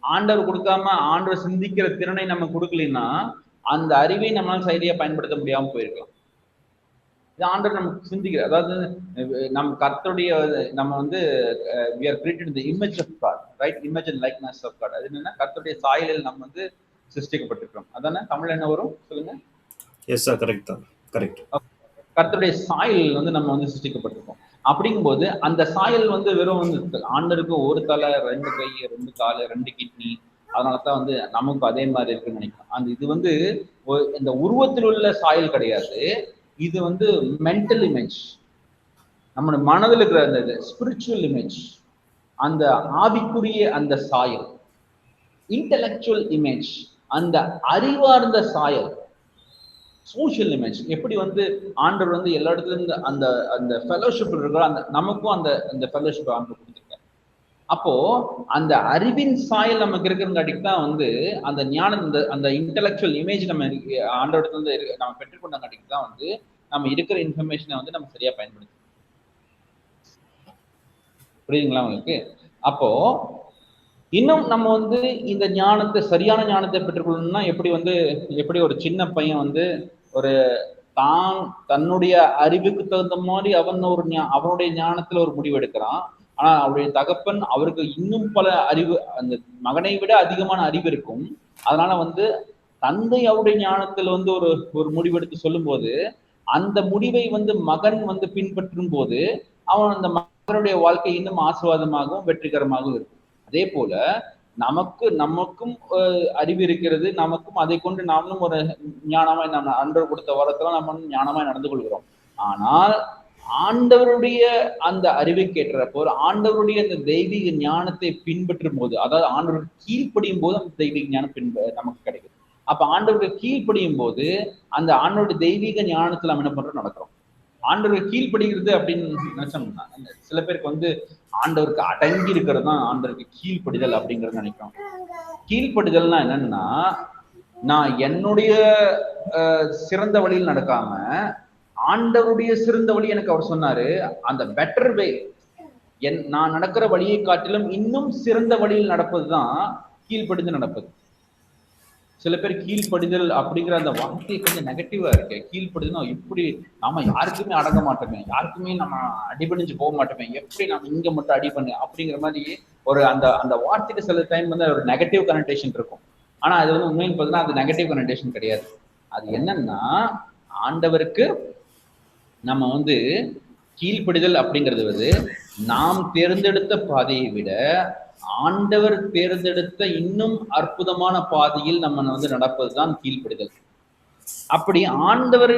S1: ஆண்டவர் கொடுக்காம ஆண்டவர் சிந்திக்கிற திறனை நம்ம கொடுக்கலன்னா அந்த அறிவை நம்மளால சரியா பயன்படுத்த முடியாம போயிருக்கலாம். இது ஆண்டவர் நமக்கு சிந்திக்கிற, அதாவது நம்ம கர்த்தருடைய நம்ம we are created in the image of God, right? Image and likeness of God. அது என்னன்னா கர்த்தருடைய சாயலில் நம்ம சிருஷ்டிக்கப்பட்டிருக்கிறோம். அதானே தமிழ்ல என்ன வரும் சொல்லுங்க?
S14: எஸ் சார், கரெக்ட் தான், கரெக்ட்.
S1: கர்த்தருடைய சாயல் நம்ம சிருஷ்டிக்கப்பட்டிருக்கோம். அப்படிங்கும்போது அந்த சாயல் வெறும் ஆண்டருக்கு ஒரு தலை, 2 கை, 2 காலு, 2 கிட்னி, அதனாலதான் நமக்கு அதே மாதிரி இருக்குன்னு நினைக்கிறோம். அந்த இது இந்த உருவத்தில் உள்ள சாயல் கிடையாது. இது மென்டல் இமேஜ், நம்ம மனதில் இருக்கிற அந்த ஸ்பிரிச்சுவல் இமேஜ், அந்த ஆவிக்குரிய அந்த சாயல், இன்டெலெக்சுவல் இமேஜ், அந்த அறிவார்ந்த சாயல், சோஷியல் இமேஜ். எப்படி ஆண்டவர் எல்லா இடத்துலயும் அந்த அந்த ஃபெலோஷிப் இருக்கிற அந்த நமக்கும் அந்த ஃபெலோஷிப் ஆண்டவர் கொடுத்துருக்காரு. அப்போ அந்த அறிவின் சாயல் நமக்கு இருக்கிறங்காட்டிக்கு தான் அந்த ஞானம், அந்த இன்டெலெக்சுவல் இமேஜ் நம்ம ஆண்டவரத்துல நம்ம பெற்றுக்கொண்டங்காட்டிக்கு தான் நம்ம இருக்கிற இன்ஃபர்மேஷனை நம்ம சரியா பயன்படுத்தணும். புரியுதுங்களா உங்களுக்கு? அப்போ இன்னும் நம்ம இந்த ஞானத்தை, சரியான ஞானத்தை பெற்றுக்கொள்ளணும்னா எப்படி ஒரு சின்ன பையன் ஒரு தன்னுடைய அறிவுக்கு தகுந்த மாதிரி அவனுடைய ஞானத்துல ஒரு முடிவு எடுக்கிறான். ஆனா அவருடைய தகப்பன் அவருக்கு இன்னும் பல அறிவு, அந்த மகனை விட அதிகமான அறிவு இருக்கும். அதனால தந்தை அவருடைய ஞானத்துல ஒரு முடிவெடுத்து சொல்லும் போது அந்த முடிவை மகன் பின்பற்றும் போது அவன் அந்த மகனுடைய வாழ்க்கை இன்னும் ஆசீர்வாதமாகவும் வெற்றிகரமாகவும் இருக்கும். அதே போல நமக்கும் அறிவு இருக்கிறது, நமக்கும் அதை கொண்டு நாமளும் ஒரு ஞானமாய் நம்ம ஆண்டவர் கொடுத்த வரத்துல நம்ம ஞானமாய் நடந்து கொள்கிறோம். ஆனால் ஆண்டவருடைய அந்த அறிவை கேட்டப்போ ஆண்டவருடைய அந்த தெய்வீக ஞானத்தை பின்பற்றும் போது, அதாவது ஆண்டவர் கீழ்ப்படியும் போது அந்த தெய்வீக ஞானம் நமக்கு கிடைக்கும். அப்ப ஆண்டவருக்கு கீழ்ப்படியும் போது அந்த ஆண்டவருடைய தெய்வீக ஞானத்துல நம்ம என்ன பண்றோம், நடக்கிறோம். ஆண்டவருக்கு கீழ்ப்படுகிறது அப்படின்னு நினைச்சோம்னா, சில பேருக்கு ஆண்டவருக்கு அடங்கி இருக்கிறது தான் ஆண்டவருக்கு கீழ்ப்படிதல் அப்படிங்கறது நினைக்கிறோம். கீழ்ப்படிதல்னா என்னன்னா, நான் என்னுடைய சிறந்த வழியில் நடக்காம ஆண்டவருடைய சிறந்த வழி எனக்கு அவர் சொன்னாரு, அந்த பெட்டர் வே, நான் நடக்கிற வழியை காட்டிலும் இன்னும் சிறந்த வழியில் நடப்பதுதான் கீழ்ப்படிந்து நடப்பது. சில பேர் கீழ்ப்படிதல் அப்படிங்கிற அந்த வார்த்தை கொஞ்சம் நெகட்டிவா இருக்கு. கீழ்ப்படுதுன்னா இப்படி நாம யாருக்குமே அடங்க மாட்டோமே, யாருக்குமே நம்ம அடிபணிஞ்சு போக மாட்டோமே, எப்படி நம்ம இங்க மட்டும் அடி பண்ணு அப்படிங்கிற மாதிரி ஒரு அந்த வார்த்தைக்கு சில டைம் ஒரு நெகட்டிவ் கனெக்டேஷன் இருக்கும். ஆனா அது உண்மைன்னு பார்த்தீங்கன்னா அது நெகட்டிவ் கனெக்டேஷன் கிடையாது. அது என்னன்னா, ஆண்டவருக்கு நம்ம கீழ்ப்படிதல் அப்படிங்கிறது நாம் தேர்ந்தெடுத்த பாதையை விட ஆண்டவர் தேர்ந்தெடுத்த இன்னும் அற்புதமான பாதையில் நம்ம நடப்பதுதான் கீழ்ப்படிதல். அப்படி ஆண்டவர்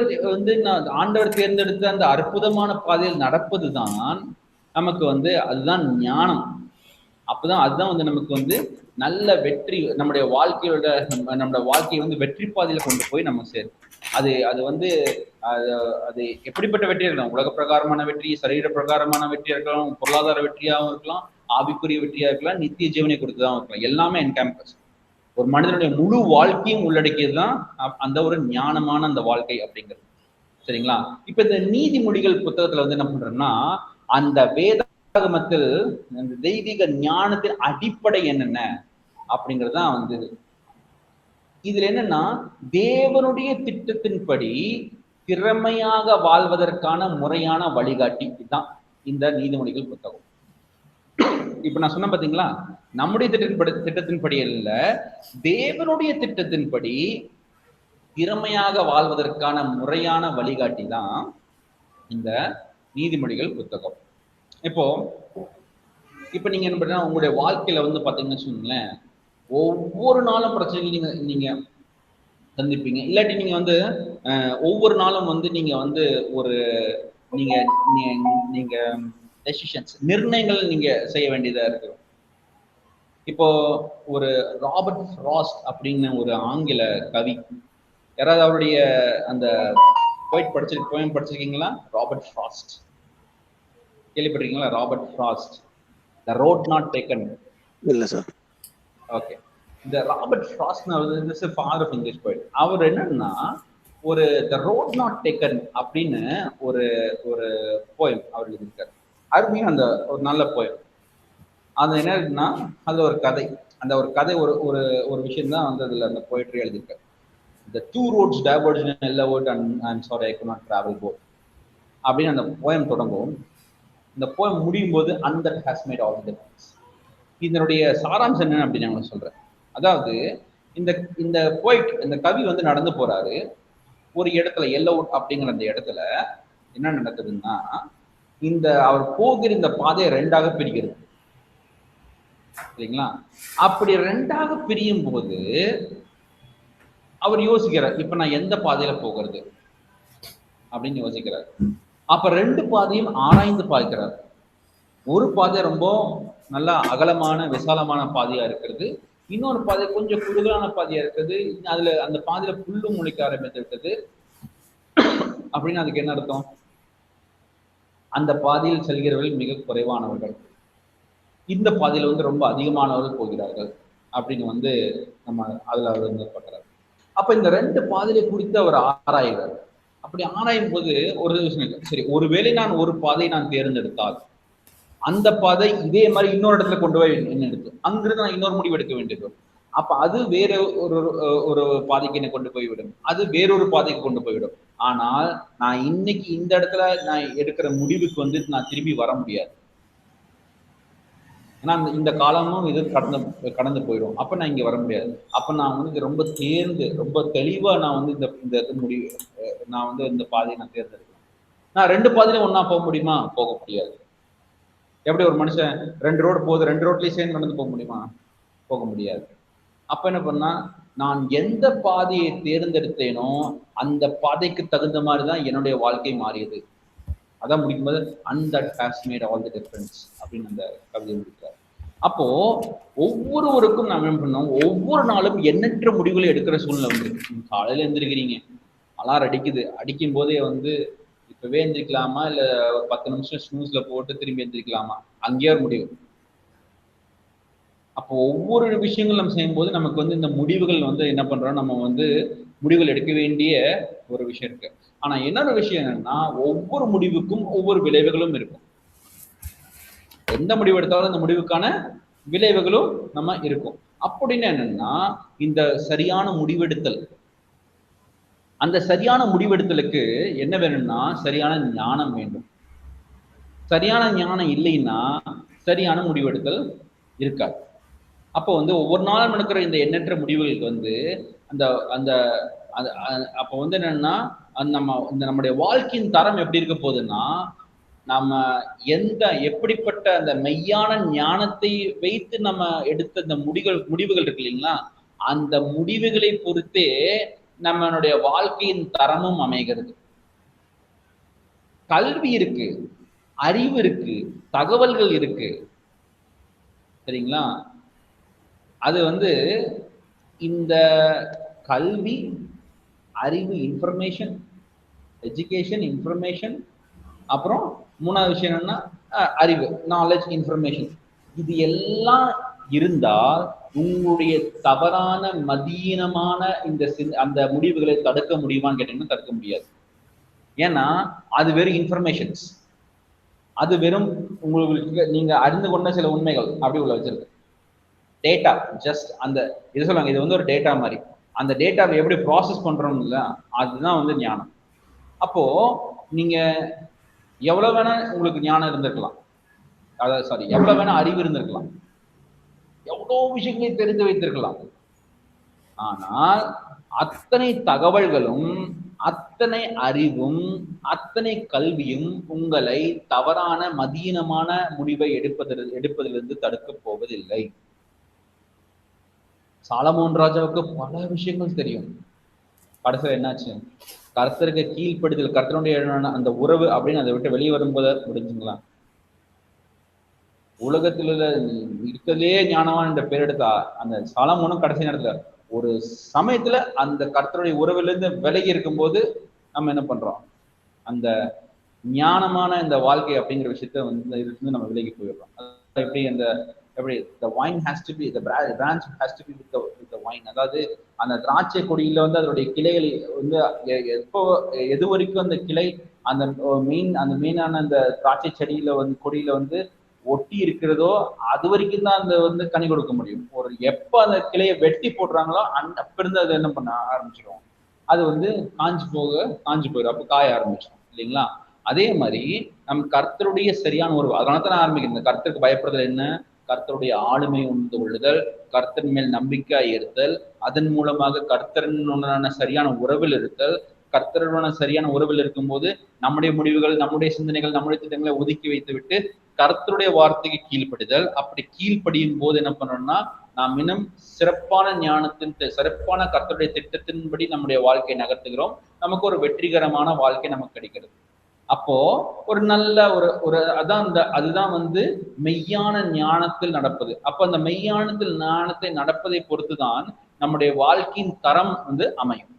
S1: ஆண்டவர் தேர்ந்தெடுத்த அந்த அற்புதமான பாதையில் நடப்பதுதான் நமக்கு அதுதான் ஞானம். அப்பதான் அதுதான் வந்து நமக்கு வந்து நல்ல வெற்றி, நம்முடைய வாழ்க்கையோட நம்மளோட வாழ்க்கையை வந்து வெற்றி பாதையில கொண்டு போய் நம்ம சேரும். அது அது வந்து அது அது எப்படிப்பட்ட வெற்றியா இருக்கலாம், உலக பிரகாரமான வெற்றி, சரீர பிரகாரமான வெற்றியா இருக்கலாம், பொருளாதார வெற்றியாகவும் இருக்கலாம், ஆவிக்குரிய வெற்றியா இருக்கலாம், நித்திய ஜீவனை கொடுத்துதான் இருக்கலாம். எல்லாமே என் கேம்பஸ். ஒரு மனிதனுடைய முழு வாழ்க்கையும் உள்ளடக்கியது தான் அந்த ஒரு ஞானமான அந்த வாழ்க்கை அப்படிங்கிறது. சரிங்களா? இப்ப இந்த நீதிமொழிகள் புத்தகத்துல வந்து என்ன பண்றோம்னா, அந்த வேதாகமத்தில் அந்த தெய்வீக ஞானத்தின் அடிப்படை என்னென்ன அப்படிங்கிறது தான் வந்து இதுல என்னன்னா, தேவனுடைய திட்டத்தின்படி திறமையாக வாழ்வதற்கான முறையான வழிகாட்டி தான் இந்த நீதிமொழிகள் புத்தகம். இப்ப நான் சொன்ன பாத்தீங்களா, நம்முடைய திட்டத்தின்படி அல்ல, தேவனுடைய திட்டத்தின்படி திறமையாக வாழ்வதற்கான முறையான வழிகாட்டி தான் இந்த நீதிமொழிகள் புத்தகம். இப்ப நீங்க என்ன பண்ணா, உங்களுடைய வாழ்க்கையில வந்து பாத்தீங்கன்னு வச்சுக்கோங்களேன், ஒவ்வொரு நாளும் பிரச்சனைகள் நீங்க சந்திப்பீங்க. இல்லாட்டி நீங்க வந்து ஒவ்வொரு நாளும் வந்து நீங்க வந்து ஒரு நீங்க நீங்க டெசிஷன்ஸ், நிர்ணயங்கள் நீங்க செய்ய வேண்டியதா இருக்கு. இப்போ ஒரு ராபர்ட் ஃப்ராஸ்ட் அப்படின்னு ஒரு ஆங்கில கவி, யாராவது அவருடைய அந்த போயம் படிச்சிருக்கீங்களா? ராபர்ட் ஃப்ராஸ்ட் கேள்விப்பட்டிருக்கீங்களா? Robert Frost, the road not taken.
S6: இல்ல சார்.
S1: ஓகே, இந்த Robert Frost father of English poet. அவர் என்னன்னா, ஒரு த ரோட் நாட் டேக்கன் அப்படின்னு ஒரு ஒரு போயம் அவர் எழுதியிருக்காரு. அருமையா அந்த ஒரு நல்ல போயம். அது என்ன இருக்குன்னா, அது ஒரு கதை. அந்த ஒரு கதை ஒரு ஒரு ஒரு விஷயம் தான் வந்து அதுல அந்த போயிட்ரி எழுதியிருக்காரு. The two roads diverged in a yellow and I'm sorry I could not travel both அப்படின்னு அந்த போயம் தொடங்கும். இந்த போயம் முடியும் போது and that has made all the difference. இதனுடைய சாராம்சம் என்ன அப்படின்னு நான் சொல்றேன். அதாவது இந்த இந்த போயிட், இந்த கவி வந்து நடந்து போறாரு ஒரு இடத்துல, எல்லோ அப்படிங்கிற அந்த இடத்துல என்ன நடக்குதுன்னா, இந்த அவர் போகிற இந்த பாதையை ரெண்டாக பிரிக்கிறது. சரிங்களா? அப்படி ரெண்டாக பிரியும் போது அவர் யோசிக்கிறார், இப்ப நான் எந்த பாதையில போகிறது அப்படின்னு யோசிக்கிறார். அப்ப ரெண்டு பாதையும் ஆராய்ந்து பார்க்கிறார். ஒரு பாதை ரொம்ப நல்லா அகலமான விசாலமான பாதையா இருக்கிறது, இன்னொரு பாதை கொஞ்சம் குறுகலான பாதையா இருக்குது. அதுல அந்த பாதையில புல்லும் முளைக்க ஆரம்பித்து விட்டது. அப்படின்னு அதுக்கு என்ன அர்த்தம்? அந்த பாதையில் செல்கிறவர்கள் மிக குறைவானவர்கள், இந்த பாதையில வந்து ரொம்ப அதிகமானவர்கள் போகிறார்கள் அப்படின்னு வந்து நம்ம அதுல அவர் வந்து பார்க்கிறார். அப்ப இந்த ரெண்டு பாதையை குறித்து அவர் ஆராய்கிறார். அப்படி ஆராயும் போது ஒரு விஷயம், சரி ஒருவேளை நான் ஒரு பாதையை நான் தேர்ந்தெடுத்தால் அந்த பாதை இதே மாதிரி இன்னொரு இடத்துல கொண்டு போய் என்ன எடுத்து அங்கிருந்து நான் இன்னொரு முடிவு எடுக்க வேண்டியது. அப்ப அது வேற ஒரு ஒரு பாதைக்கு என்ன கொண்டு போய்விடும், அது வேறொரு பாதைக்கு கொண்டு போய்விடும். ஆனால் நான் இன்னைக்கு இந்த இடத்துல நான் எடுக்கிற முடிவுக்கு வந்து நான் திரும்பி வர முடியாது. ஏன்னா இந்த காலமும் இது கடந்து போயிடும். அப்ப நான் இங்க வர முடியாது. அப்ப நான் வந்து ரொம்ப தேர்ந்து ரொம்ப தெளிவா நான் வந்து இந்த முடிவு, நான் வந்து இந்த பாதையை நான் தேர்ந்தெடுக்கிறேன். நான் ரெண்டு பாதையில ஒன்னா போக முடியுமா? போக முடியாது. எப்படி ஒரு மனுஷன் ரெண்டு ரோடு போகுது, ரெண்டு ரோட்லயும் சேர்ந்து நடந்து போக முடியுமா? போக முடியாது. அப்ப என்ன பண்ணா, நான் எந்த பாதையை தேர்ந்தெடுத்தேனோ அந்த பாதைக்கு தகுந்த மாதிரிதான் என்னுடைய வாழ்க்கை மாறியது. அதான் முடிக்கும்போது and that has made all the difference அப்படின்னு அந்த கவிதை முடிக்கிறார். அப்போ ஒவ்வொருவருக்கும் நாம் என்ன பண்ணோம், ஒவ்வொரு நாளும் எண்ணற்ற முடிவுகளை எடுக்கிற சூழ்நிலை வந்துருக்கு. காலையில எந்திரிக்கிறீங்க, அலாரம் அடிக்குது, அடிக்கும் போதே வந்து இப்பவே எந்திரிக்கலாமா இல்ல ஒரு 10 நிமிஷம் ஸ்னூஸ்ல போட்டு திரும்பி எந்திரிக்கலாமா, அங்கேயே ஒரு முடிவு. அப்போ ஒவ்வொரு விஷயங்கள் நம்ம செய்யும் போது நமக்கு வந்து இந்த முடிவுகள் வந்து என்ன பண்றோம், நம்ம வந்து முடிவுகள் எடுக்க வேண்டிய ஒரு விஷயம் இருக்கு. ஆனா இன்னொரு விஷயம் என்னன்னா, ஒவ்வொரு முடிவுக்கும் ஒவ்வொரு விளைவுகளும் இருக்கும். எந்த முடிவு எடுத்தாலும் அந்த முடிவுக்கான விளைவுகளும் நம்ம இருக்கும். அப்படின்னு என்னன்னா, இந்த சரியான முடிவெடுத்தல், அந்த சரியான முடிவெடுத்தலுக்கு என்ன வேணும்னா சரியான ஞானம் வேண்டும். சரியான ஞானம் இல்லைன்னா சரியான முடிவெடுத்தல் இருக்காது. அப்போ வந்து ஒவ்வொரு நாளும் நடக்கிற இந்த எண்ணற்ற முடிவுகளுக்கு வந்து அந்த அந்த அப்போ வந்து என்னன்னா, நம்முடைய வாழ்க்கையின் தரம் எப்படி இருக்க போகுதுன்னா, நம்ம எப்படிப்பட்ட அந்த மெய்யான ஞானத்தை வைத்து நம்ம எடுத்த அந்த முடிவுகள் இருக்கு இல்லைங்களா, அந்த முடிவுகளை பொறுத்தே நம்மளுடைய வாழ்க்கையின் தரமும் அமைகிறது. கல்வி இருக்கு, அறிவு இருக்கு, தகவல்கள் இருக்கு. சரிங்களா? அது வந்து இந்த கல்வி, அறிவு, இன்ஃபர்மேஷன், எஜுகேஷன், இன்ஃபர்மேஷன், அப்புறம் மூணாவது விஷயம் என்னன்னா அறிவு, நாலேஜ், இன்ஃபர்மேஷன். இது எல்லாம் இருந்தால் உங்களுடைய தவறான மதீனமான அந்த முடிவுகளை தடுக்க முடியுமான்னு கேட்டீங்கன்னா தடுக்க முடியாது. ஏன்னா அது வெறும் இன்ஃபர்மேஷன்ஸ், அது வெறும் உங்களுக்கு நீங்க அறிந்து கொண்ட சில உண்மைகள் அப்படி உள்ள வச்சிருக்கு. டேட்டா ஜஸ்ட் அந்த இது சொல்லுவாங்க, இது வந்து ஒரு டேட்டா மாதிரி. அந்த டேட்டாவை எப்படி ப்ராசஸ் பண்றோம்ல அதுதான் வந்து ஞானம். அப்போ நீங்க எவ்வளவு வேணா உங்களுக்கு ஞானம் இருந்திருக்கலாம், அதாவது சாரி எவ்வளவு வேணா அறிவு இருந்திருக்கலாம், எவ்வளோ விஷயங்களை தெரிந்து வைத்திருக்கலாம். ஆனால் அத்தனை தகவல்களும், அத்தனை அறிவும், அத்தனை கல்வியும் உங்களை தவறான மதீனமான முடிவை எடுப்பதிலிருந்து தடுக்க போவதில்லை. சாலமோன் ராஜாவுக்கு பல விஷயங்கள் தெரியும். கடைசியில் என்னாச்சு? கர்த்தருக்கு கீழ்ப்படுதல், கர்த்தருடைய அந்த உறவு அப்படின்னு அதை விட்டு வெளியே வரும்போது முடிஞ்சுங்களா? உலகத்துல இருக்கிறதுலே ஞானவான் என்ற பேர் எடுத்தா அந்த சாலமோனும் கடைசி நேரத்துல ஒரு சமயத்துல அந்த கர்த்தருடைய உறவுல இருந்து விலகி இருக்கும்போது நம்ம என்ன பண்றோம்? அந்த ஞானமான இந்த வாழ்க்கை அப்படிங்கிற விஷயத்த வந்து இருந்து நம்ம விலகி போயிடுறோம். எப்படி அந்த எப்படி the wine has to be, the branch has to be with the wine. அதாவது அந்த திராட்சை கொடியில வந்து அதனுடைய கிளைகள் வந்து எப்போ எது வரைக்கும் அந்த கிளை அந்த மெயினான அந்த திராட்சை செடியில வந்து கொடியில வந்து ஒட்டி இருக்கிறதோ அது வரைக்கும் தான் அந்த வந்து கனி கொடுக்க முடியும். ஒரு எப்போ அந்த கிளையை வெட்டி போடுறாங்களோ அப்ப இருந்து அதை என்ன பண்ண ஆரம்பிச்சிடும், அது வந்து காஞ்சு போயிடும், அப்போ காய ஆரம்பிச்சிடும் இல்லைங்களா? அதே மாதிரி நம் கர்த்தருடைய சரியான உறவு, அதனால தான் நான் ஆரம்பிக்கிறேன். இந்த கர்த்தருக்கு பயப்படுதல் என்ன? கர்த்தருடைய ஆளுமை உணர்ந்து கொள்ளுதல், கர்த்தர் மேல் நம்பிக்கை இருத்தல், அதன் மூலமாக கர்த்தருடனான சரியான உறவில் இருத்தல். கர்த்தருடனான சரியான உறவில் இருக்கும்போது நம்முடைய முடிவுகள், நம்முடைய சிந்தனைகள், நம்முடைய திட்டங்களை ஒதுக்கி வைத்து விட்டு கர்த்தருடைய வார்த்தைக்கு கீழ்ப்படிதல். அப்படி கீழ்ப்படியும் போது என்ன பண்ணணும்னா நாம் இன்னும் சிறப்பான ஞானத்தின், சிறப்பான கர்த்தருடைய திட்டத்தின்படி நம்முடைய வாழ்க்கையை நகர்த்துகிறோம். நமக்கு ஒரு வெற்றிகரமான வாழ்க்கை நமக்கு கிடைக்கிறது. அப்போ ஒரு நல்ல அதுதான் வந்து மெய்யான ஞானத்தில் நடப்பது. அப்ப அந்த மெய்யானத்தில் ஞானத்தை நடப்பதை பொறுத்துதான் நம்முடைய வாழ்க்கையின் தரம் வந்து அமையும்.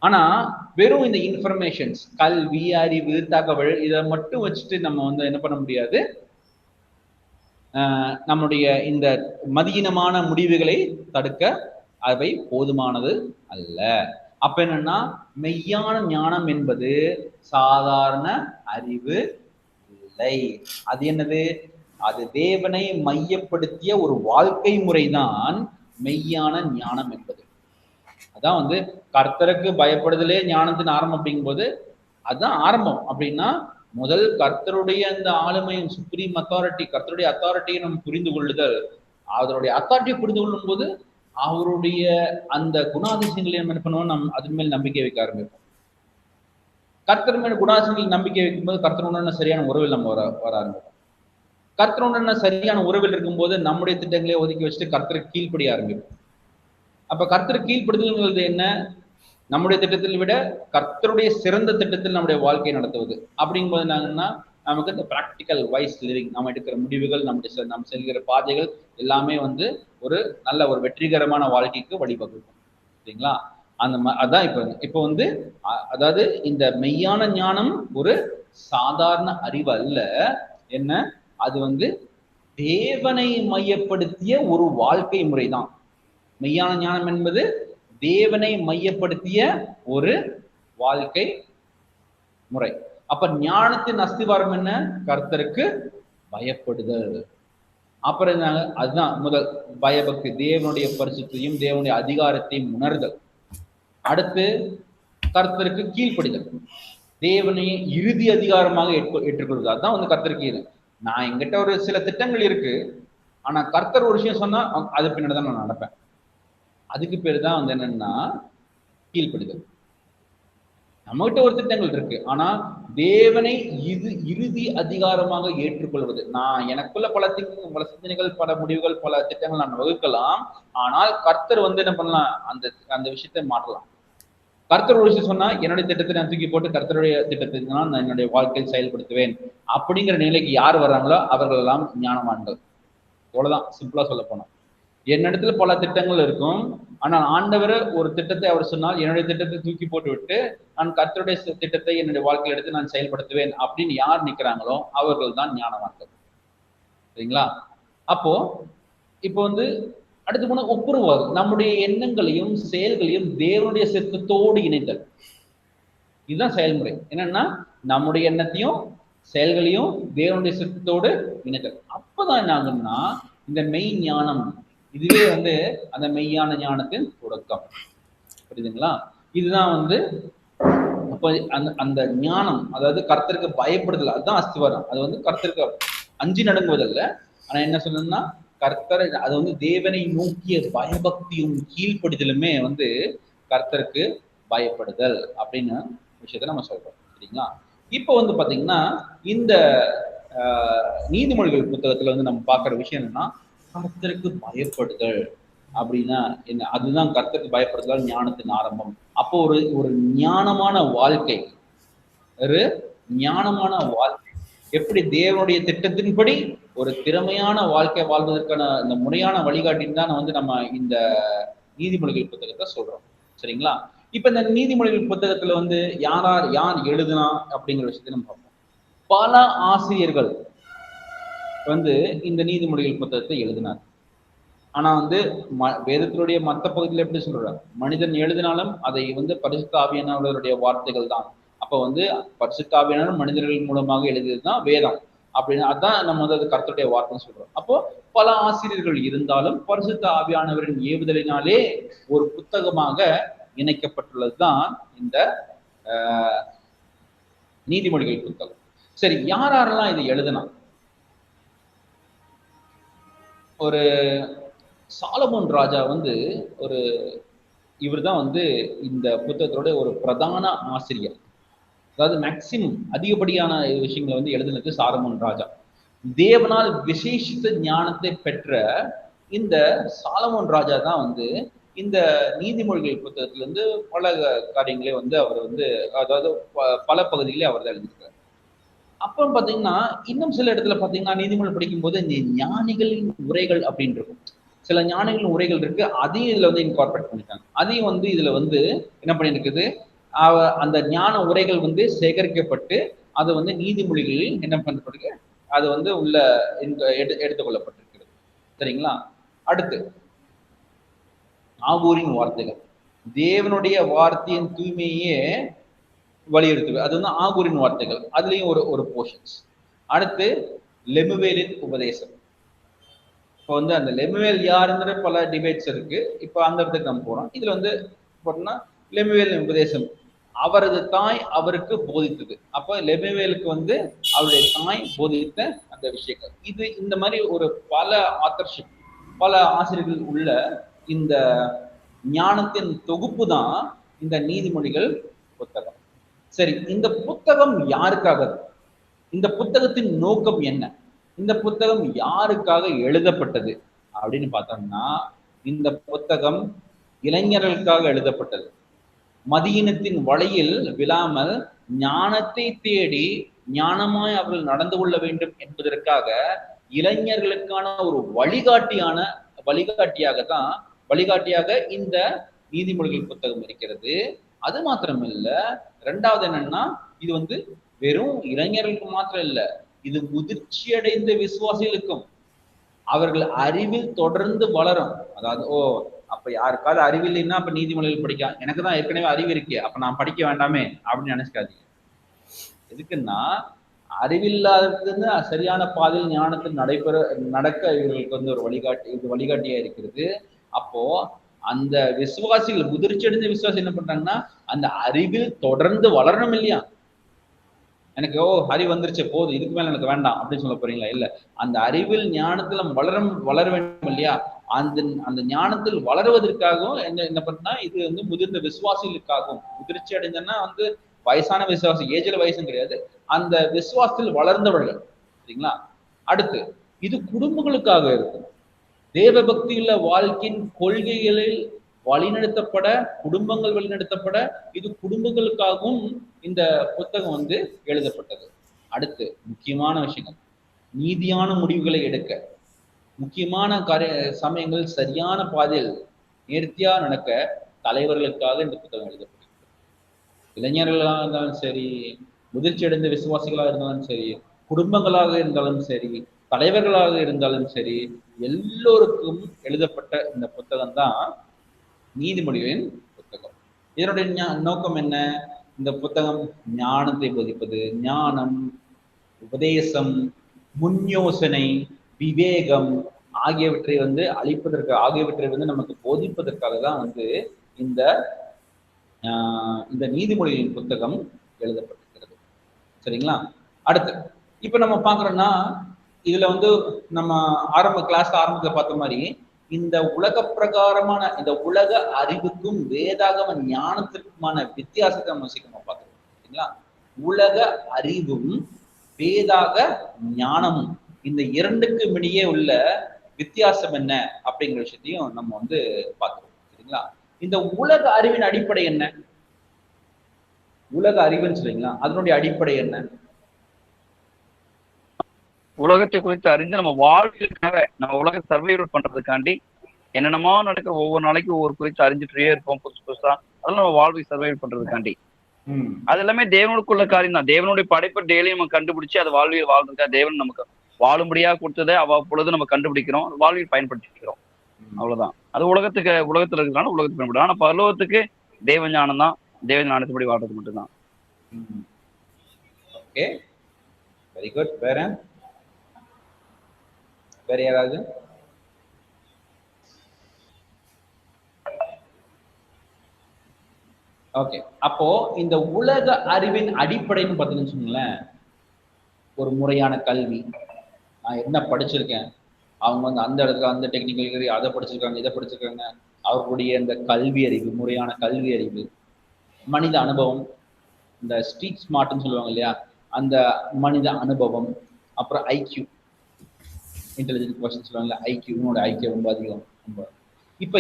S1: ஆனா வெறும் இந்த இன்ஃபர்மேஷன்ஸ், கல்வி, அறிவு, தகவல் இதை மட்டும் வச்சுட்டு நம்ம வந்து என்ன பண்ண முடியாது? நம்முடைய இந்த மதீனமான முடிவுகளை தடுக்க அவை போதுமானது அல்ல. அப்ப என்னன்னா மெய்யான ஞானம் என்பது சாதாரண அறிவு இல்லை. அது என்னது? அது தேவனை மையப்படுத்திய ஒரு வாழ்க்கை முறைதான் மெய்யான ஞானம் என்பது. அதான் வந்து கர்த்தருக்கு பயப்படுதலே ஞானத்தின் ஆரம்பம் அப்படிங்கும்போது அதுதான் ஆரம்பம். அப்படின்னா முதல் கர்த்தருடைய அந்த ஆளுமையின் சுப்ரீம் அத்தாரிட்டி, கர்த்தருடைய அத்தாரிட்டியை நம்ம புரிந்து கொள்ளுதல். அதனுடைய அத்தாரிட்டியை புரிந்து கொள்ளும் போது அவருடைய அந்த குணாதிசயங்களை நம்ம என்ன பண்ணுவோம்? அதன் மேல் நம்பிக்கை வைக்க ஆரம்பிப்போம். கர்த்தர் மேல் குணாதிசயங்கள் நம்பிக்கை வைக்கும்போது கர்த்தருடன சரியான உறவில் நம்ம வர ஆரம்பிப்போம். கர்த்தருடன சரியான உறவில் இருக்கும்போது நம்முடைய திட்டங்களை ஒதுக்கி வச்சுட்டு கர்த்தருக்கு கீழ்ப்படிய ஆரம்பிப்போம். அப்ப கர்த்தருக்கு கீழ்ப்படுதல்ங்கிறது என்ன? நம்முடைய திட்டத்தில் விட கர்த்தருடைய சிறந்த திட்டத்தில் நம்முடைய வாழ்க்கையை நடத்துவது. அப்படிங்கும்போது என்னங்கன்னா நமக்கு இந்த ப்ராக்டிக்கல் வைஸ் லிவிங், நம்ம எடுக்கிற முடிவுகள், நம்ம செல்கிற பாதைகள் எல்லாமே வந்து ஒரு நல்ல ஒரு வெற்றிகரமான வாழ்க்கைக்கு வழிவகுக்கும். சரிங்களா? அதான் இப்போ வந்து அதாவது இந்த மெய்யான ஞானம் ஒரு சாதாரண அறிவு அல்ல. என்ன? அது வந்து தேவனை மையப்படுத்திய ஒரு வாழ்க்கை முறைதான். மெய்யான ஞானம் என்பது தேவனை மையப்படுத்திய ஒரு வாழ்க்கை முறை. அப்ப ஞானத்தின் அஸ்திவாரம் என்ன? கர்த்தருக்கு பயப்படுதல். அப்புறம் அதுதான் முதல் பயபக்தி, தேவனுடைய பரிசுத்தையும் தேவனுடைய அதிகாரத்தையும் உணர்தல். அடுத்து கர்த்தருக்கு கீழ்ப்படிதல், தேவனை இறுதி அதிகாரமாக ஏற்றுக்கொள்வது. அதுதான் வந்து கர்த்தருக்கு இது. நான் என்கிட்ட ஒரு சில திட்டங்கள் இருக்கு, ஆனா கர்த்தர் ஒரு விஷயம் சொன்னா அது பின்னாடி தான் நான் நடப்பேன். அதுக்கு பேரு தான் வந்து என்னன்னா கீழ்ப்படிதல். நம்மகிட்ட ஒரு திட்டங்கள் இருக்கு, ஆனா தேவனை இறுதி அதிகாரமாக ஏற்றுக்கொள்வது. நான் எனக்குள்ள பல சிந்தனைகள், பல முடிவுகள், பல திட்டங்கள் நான் வகுக்கலாம். ஆனால் கர்த்தர் வந்து என்ன பண்ணலாம்? அந்த விஷயத்தை மாற்றலாம். கர்த்தர் ஒரு விஷயம் சொன்னா என்னுடைய திட்டத்தை நான் தூக்கி போட்டு கர்த்தருடைய திட்டத்தை நான் என்னுடைய வாழ்க்கையில் செயல்படுத்துவேன் அப்படிங்கிற நிலைக்கு யார் வர்றாங்களோ அவர்கள் எல்லாம் ஞானவான்கள். அவ்வளவுதான், சிம்பிளா சொல்ல போனா. என்னிடத்துல பல திட்டங்கள் இருக்கும், ஆனால் ஆண்டவர் ஒரு திட்டத்தை அவர் சொன்னால் என்னுடைய திட்டத்தை தூக்கி போட்டு விட்டு நான் கர்த்தருடைய திட்டத்தை என்னுடைய வாழ்க்கையில் எடுத்து நான் செயல்படுத்துவேன் அப்படின்னு யார் நிக்கிறாங்களோ அவர்கள் தான் ஞானவான்கள். சரிங்களா? அப்போ இப்போ வந்து அடுத்து போன ஒப்புருவார், நம்முடைய எண்ணங்களையும் செயல்களையும் தேவனுடைய சித்தத்தோடு இணைத்தல். இதுதான் செயல்முறை. என்னன்னா நம்முடைய எண்ணத்தையும் செயல்களையும் தேவனுடைய சித்தத்தோடு இணைத்தல். அப்பதான் என்ன ஆகும்னா இந்த மெய் ஞானம், இதுவே வந்து அந்த மெய்யான ஞானத்தின் தொடக்கம். புரியுதுங்களா? இதுதான் வந்து அப்ப அந்த ஞானம், அதாவது கர்த்தருக்கு பயப்படுதல், அதுதான் அஸ்திவாரம். அது வந்து கர்த்தருக்கு அஞ்சி நடுங்குவதல்ல. ஆனா என்ன சொல்லணும்னா கர்த்தரை, அது வந்து தேவனை நோக்கிய பயபக்தியும் கீழ்ப்படிதலுமே வந்து கர்த்தருக்கு பயப்படுதல் அப்படின்னு விஷயத்த நம்ம சொல்றோம். சரிங்களா? இப்போ வந்து பாத்தீங்கன்னா இந்த நீதிமொழிகள் புத்தகத்துல வந்து நம்ம பார்க்குற விஷயம் என்னன்னா கர்த்தருக்கு பயப்படுதல் அப்படின்னா என்ன? அதுதான் கர்த்தருக்கு பயப்படுதல் ஞானத்தின் ஆரம்பம். அப்போ ஒரு ஞானமான வாழ்க்கை, ஒரு ஞானமான வாழ்க்கை எப்படி தேவனுடைய திட்டத்தின்படி ஒரு திறமையான வாழ்க்கை வாழ்வதற்கான இந்த முறையான வழிகாட்டின்னு தான் வந்து நம்ம இந்த நீதிமொழிகள் புத்தகத்தை சொல்றோம். சரிங்களா? இப்ப இந்த நீதிமொழிகள் புத்தகத்துல வந்து யார் எழுதுனா அப்படிங்கிற விஷயத்தை நம்ம பார்ப்போம். பல ஆசிரியர்கள் வந்து இந்த நீதிமொழிகள் புத்தகத்தை எழுதினார். ஆனா வந்து வேதத்தினுடைய மற்ற பகுதியில் எப்படி சொல்றாங்க, மனிதன் எழுதினாலும் அதை வந்து பரிசுத்த ஆவியானவருடைய வார்த்தைகள் தான். அப்ப வந்து பரிசுத்த ஆவியானவர் மனிதர்கள் மூலமாக எழுதியதுதான் வேதம் அப்படின்னு, அதான் நம்ம வந்து அது கர்த்தருடைய வார்த்தைன்னு சொல்றோம். அப்போ பல ஆசிரியர்கள் இருந்தாலும் பரிசுத்த ஆவியானவரின் ஏவுதலினாலே ஒரு புத்தகமாக இணைக்கப்பட்டுள்ளதுதான் இந்த நீதிமொழிகள் புத்தகம். சரி, யாரெல்லாம் இதை எழுதினா? ஒரு சாலமோன் ராஜா வந்து இவர் தான் வந்து இந்த புத்தகத்தோட ஒரு பிரதான ஆசிரியர். அதாவது மேக்சிமம் அதிகப்படியான விஷயங்களை வந்து எழுதினது சாலமோன் ராஜா. தேவனால் விசேஷித்த ஞானத்தை பெற்ற இந்த சாலமோன் ராஜா தான் வந்து இந்த நீதிமொழிகள் புத்தகத்துல இருந்து பல காரியங்களே வந்து அவர் வந்து, அதாவது பல பகுதிகளே அவர் தான் எழுதியிருக்காரு. அப்புறம் பாத்தீங்கன்னா இன்னும் சில இடத்துல பாத்தீங்கன்னா நீதிமொழி படிக்கும் போது இந்த ஞானிகளின் உரைகள் அப்படின்னு இருக்கும். சில ஞானிகளின் உரைகள் இருக்கு, அதையும் இதுல வந்து இன்கார்பரேட் பண்ணிட்டாங்க. அதையும் வந்து இதுல வந்து என்ன பண்ணிருக்குது, அந்த ஞான உரைகள் வந்து சேகரிக்கப்பட்டு அது வந்து நீதிமொழிகளில் என்ன பண்ணப்பட்டிருக்கு, அது வந்து உள்ள எடுத்துக்கொள்ளப்பட்டிருக்கிறது. சரிங்களா? அடுத்து ஆகூரின் வார்த்தைகள், தேவனுடைய வார்த்தையின் தூய்மையே வலியுறுத்துவது, அது வந்து ஆகூரின் வார்த்தைகள், அதுலயும் ஒரு போர்ஷன்ஸ். அடுத்து லெமுவேலின் உபதேசம். இப்போ வந்து அந்த லெமுவேல் யாருங்கிற பல டிபேட்ஸ் இருக்கு. இப்போ அந்த இடத்துக்கு நம்ம போறோம். இதுல வந்து போட்டோம்னா லெமுவேலின் உபதேசம், அவரது தாய் அவருக்கு போதித்தது. அப்போ லெமுவேலுக்கு வந்து அவருடைய தாய் போதித்த அந்த விஷயங்கள், இது இந்த மாதிரி ஒரு பல ஆத்தர்ஷிப், பல ஆசிரியர்கள் உள்ள இந்த ஞானத்தின் தொகுப்பு தான் இந்த நீதிமொழிகள் புத்தகம். சரி, இந்த புத்தகம் யாருக்காக? இந்த புத்தகத்தின் நோக்கம் என்ன? இந்த புத்தகம் யாருக்காக எழுதப்பட்டது அப்படின்னு பார்த்தோம்னா இந்த புத்தகம் இளைஞர்களுக்காக எழுதப்பட்டது. மதியினத்தின் வழியில் விழாமல் ஞானத்தை தேடி ஞானமாய் அவர்கள் நடந்து கொள்ள வேண்டும் என்பதற்காக இளைஞர்களுக்கான ஒரு வழிகாட்டியாக இந்த நீதிமொழிகள் புத்தகம் இருக்கிறது. அது மாத்திரமில்ல, ரெண்டாவது என்னன்னா இது வந்து வெறும் இளைஞர்களுக்கு மாத்திரம் இல்ல, இது முதிர்ச்சியடைந்த விசுவாசிகளுக்கும். அவர்கள் அறிவில் தொடர்ந்து வளரும். அதாவது அப்ப யாருக்காவது அறிவு இல்லைன்னா அப்ப நீதிமொழிகள் படிக்க, எனக்கு தான் ஏற்கனவே அறிவு இருக்கே, அப்ப நான் படிக்க வேண்டாமே அப்படின்னு நினைச்சுக்காதீங்க. எதுக்குன்னா அறிவில்லாததுன்னு சரியான பாதையில் ஞானத்தில் நடக்க இவர்களுக்கு வந்து ஒரு வழிகாட்டியா இருக்கிறது. அப்போ அந்த விசுவாசிகள், முதிர்ச்சி அடைந்த விசுவாசி என்ன பண்றாங்கன்னா அந்த அறிவில் தொடர்ந்து வளரணும் இல்லையா? எனக்கு அறிவு வந்துருச்சு போதும், இதுக்கு மேல எனக்கு வேண்டாம் அப்படின்னு சொல்ல போறீங்களா? இல்ல, அந்த அறிவில் ஞானத்துல வளர வேண்டும் இல்லையா? அந்த ஞானத்தில் வளருவதற்காகவும் என்ன பண்ணா இது வந்து முதிர்ந்த விசுவாசிகளுக்காகவும். முதிர்ச்சி அடைந்தன்னா வந்து வயசான விசுவாசி, ஏஜ்ல வயசும் கிடையாது, அந்த விசுவாசத்தில் வளர்ந்தவர்கள். சரிங்களா? அடுத்து இது குடும்பங்களுக்காக இருக்கும். தேவ பக்தியுள்ள வாழ்க்கையின் கொள்கைகளில் குடும்பங்கள் வழிநடத்தப்பட இது குடும்பங்களுக்காகவும் இந்த புத்தகம் வந்து எழுதப்பட்டது. அடுத்து முக்கியமான விஷயங்கள், நீதியான முடிவுகளை எடுக்க, முக்கியமான சமயங்கள் சரியான பாதையில் நேர்த்தியா நடக்க தலைவர்களுக்காக இந்த புத்தகம் எழுதப்பட்டிருக்கு. இளைஞர்களாக இருந்தாலும் சரி, முதிர்ச்சி அடைந்த விசுவாசிகளாக இருந்தாலும் சரி, குடும்பங்களாக இருந்தாலும் சரி, தலைவர்களாக இருந்தாலும் சரி, எல்லோருக்கும் எழுதப்பட்ட இந்த புத்தகம் தான் நீதிமொழிகளின் புத்தகம். இதனுடைய நோக்கம் என்ன? இந்த புத்தகம் ஞானத்தை போதிப்பது, ஞானம், உபதேசம், முன் யோசனை, விவேகம் ஆகியவற்றை ஆகியவற்றை நமக்கு போதிப்பதற்காக தான் இந்த இந்த நீதிமொழிகளின் புத்தகம் எழுதப்பட்டிருக்கிறது. சரிங்களா? அடுத்து இப்ப நம்ம பாக்குறோம்னா இதுல நம்ம ஆரம்பத்துல பார்த்த மாதிரி இந்த உலக பிரகாரமான இந்த உலக அறிவுக்கும் வேதாகம ஞானத்திற்குமான வித்தியாசத்தை நம்ம சீக்கிரமா பார்க்கிறோம். சரிங்களா? உலக அறிவும் வேதாக ஞானமும் இந்த இரண்டுக்கும் இடையே உள்ள வித்தியாசம் என்ன அப்படிங்கிற விஷயத்தையும் நம்ம பார்க்கிறோம். சரிங்களா? இந்த உலக அறிவின் அடிப்படை என்ன? உலக அறிவுன்னு சொல்றீங்களா, அதனுடைய அடிப்படை என்ன?
S8: உலகத்தை குறித்து அறிந்து நம்ம வாழ்க்கைக்காக நம்ம உலக சர்வைவல் பண்றதுக்காண்டி என்னென்னமா நடக்கிற ஒவ்வொரு நாளைக்கும் ஒவ்வொரு குறித்து அறிஞ்சிட்டே இருப்போம் புதுசு புதுசா. அதெல்லாம் நம்ம வாழ்வை சர்வைவல் பண்றதுக்காண்டி. அது எல்லாமே தேவனுக்குள்ள காரியம் தான். தேவனுடைய படைப்பை டெய்லி நம்ம கண்டுபிடிச்சு அதை வாழ்வியல் வாழ்றதுக்காக தேவன் நமக்கு வாழும்படியா கொடுத்ததை அவ்வப்பொழுது நம்ம கண்டுபிடிக்கிறோம், வாழ்வியல் பயன்படுத்திக்கிறோம். அவ்வளவுதான். அது உலகத்துல இருக்கிறதுனால உலகத்துக்கு பயன்படும். ஆனா பரலோகத்துக்கு தேவ ஞானம் தான், தேவ ஞானத்துப்படி வாழ்றது மட்டும்தான்.
S1: Okay, very good. வேற யாராவது? ஓகே, அப்போ இந்த உலக அறிவின் அடிப்படைன்னு பார்த்தீங்கன்னு வச்சுக்கோங்களேன், ஒரு முறையான கல்வி. நான் என்ன படிச்சிருக்கேன், அவங்க அந்த இடத்துல அந்த டெக்னிக்கல் அதை படிச்சிருக்காங்க, இதை படிச்சிருக்காங்க, அவர்களுடைய இந்த கல்வி அறிவு, முறையான கல்வி அறிவு, மனித அனுபவம், இந்த ஸ்ட்ரீட் ஸ்மார்ட்னு சொல்லுவாங்க இல்லையா, அந்த மனித அனுபவம், அப்புறம் ஐக்யூ, இன்டெலிஜென்ட் பர்சன் சொல்லுவாங்கல்ல, ஐக்யூ, இவனோட ஐக்கியம் ரொம்ப அதிகம். இப்ப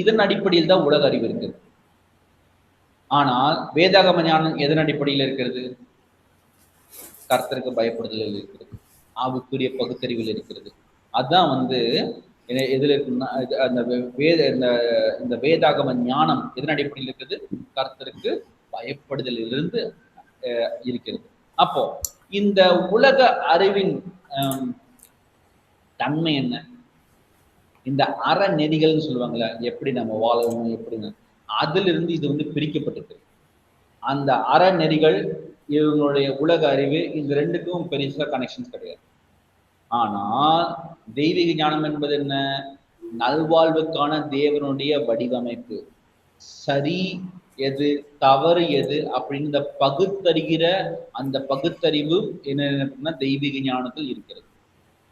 S1: இதன் அடிப்படையில் தான் உலக அறிவு இருக்குது. ஆனால் வேதாகம ஞானம் எதன் அடிப்படையில் இருக்கிறது? கர்த்தருக்கு பயப்படுதலில் இருக்கிறது, ஆவிக்குரிய பகுத்தறிவில் இருக்கிறது. அதான் எதுல இருக்குன்னா இந்த வேதாகம ஞானம் எதன் அடிப்படையில் இருக்கிறது? கர்த்தருக்கு பயப்படுதலிலிருந்து இருக்கிறது. அப்போ இந்த உலக அறிவின் தன்மை என்ன? இந்த அறநெறிகள்னு சொல்லுவாங்கல்ல, எப்படி நம்ம வாழணும், எப்படின்னு, அதிலிருந்து இது பிரிக்கப்பட்டிருக்கு. அந்த அறநெறிகள், இவங்களுடைய உலக அறிவு, இந்த ரெண்டுக்கும் பெருசா கனெக்ஷன்ஸ் கிடையாது. ஆனால் தெய்வீக ஞானம் என்பது என்ன? நல்வாழ்வுக்கான தேவனுடைய வடிவமைப்பு, சரி எது தவறு எது அப்படின்னு இந்த பகுத்தறிகிற அந்த பகுத்தறிவு என்ன தெய்வீக ஞானத்தில் இருக்கிறது.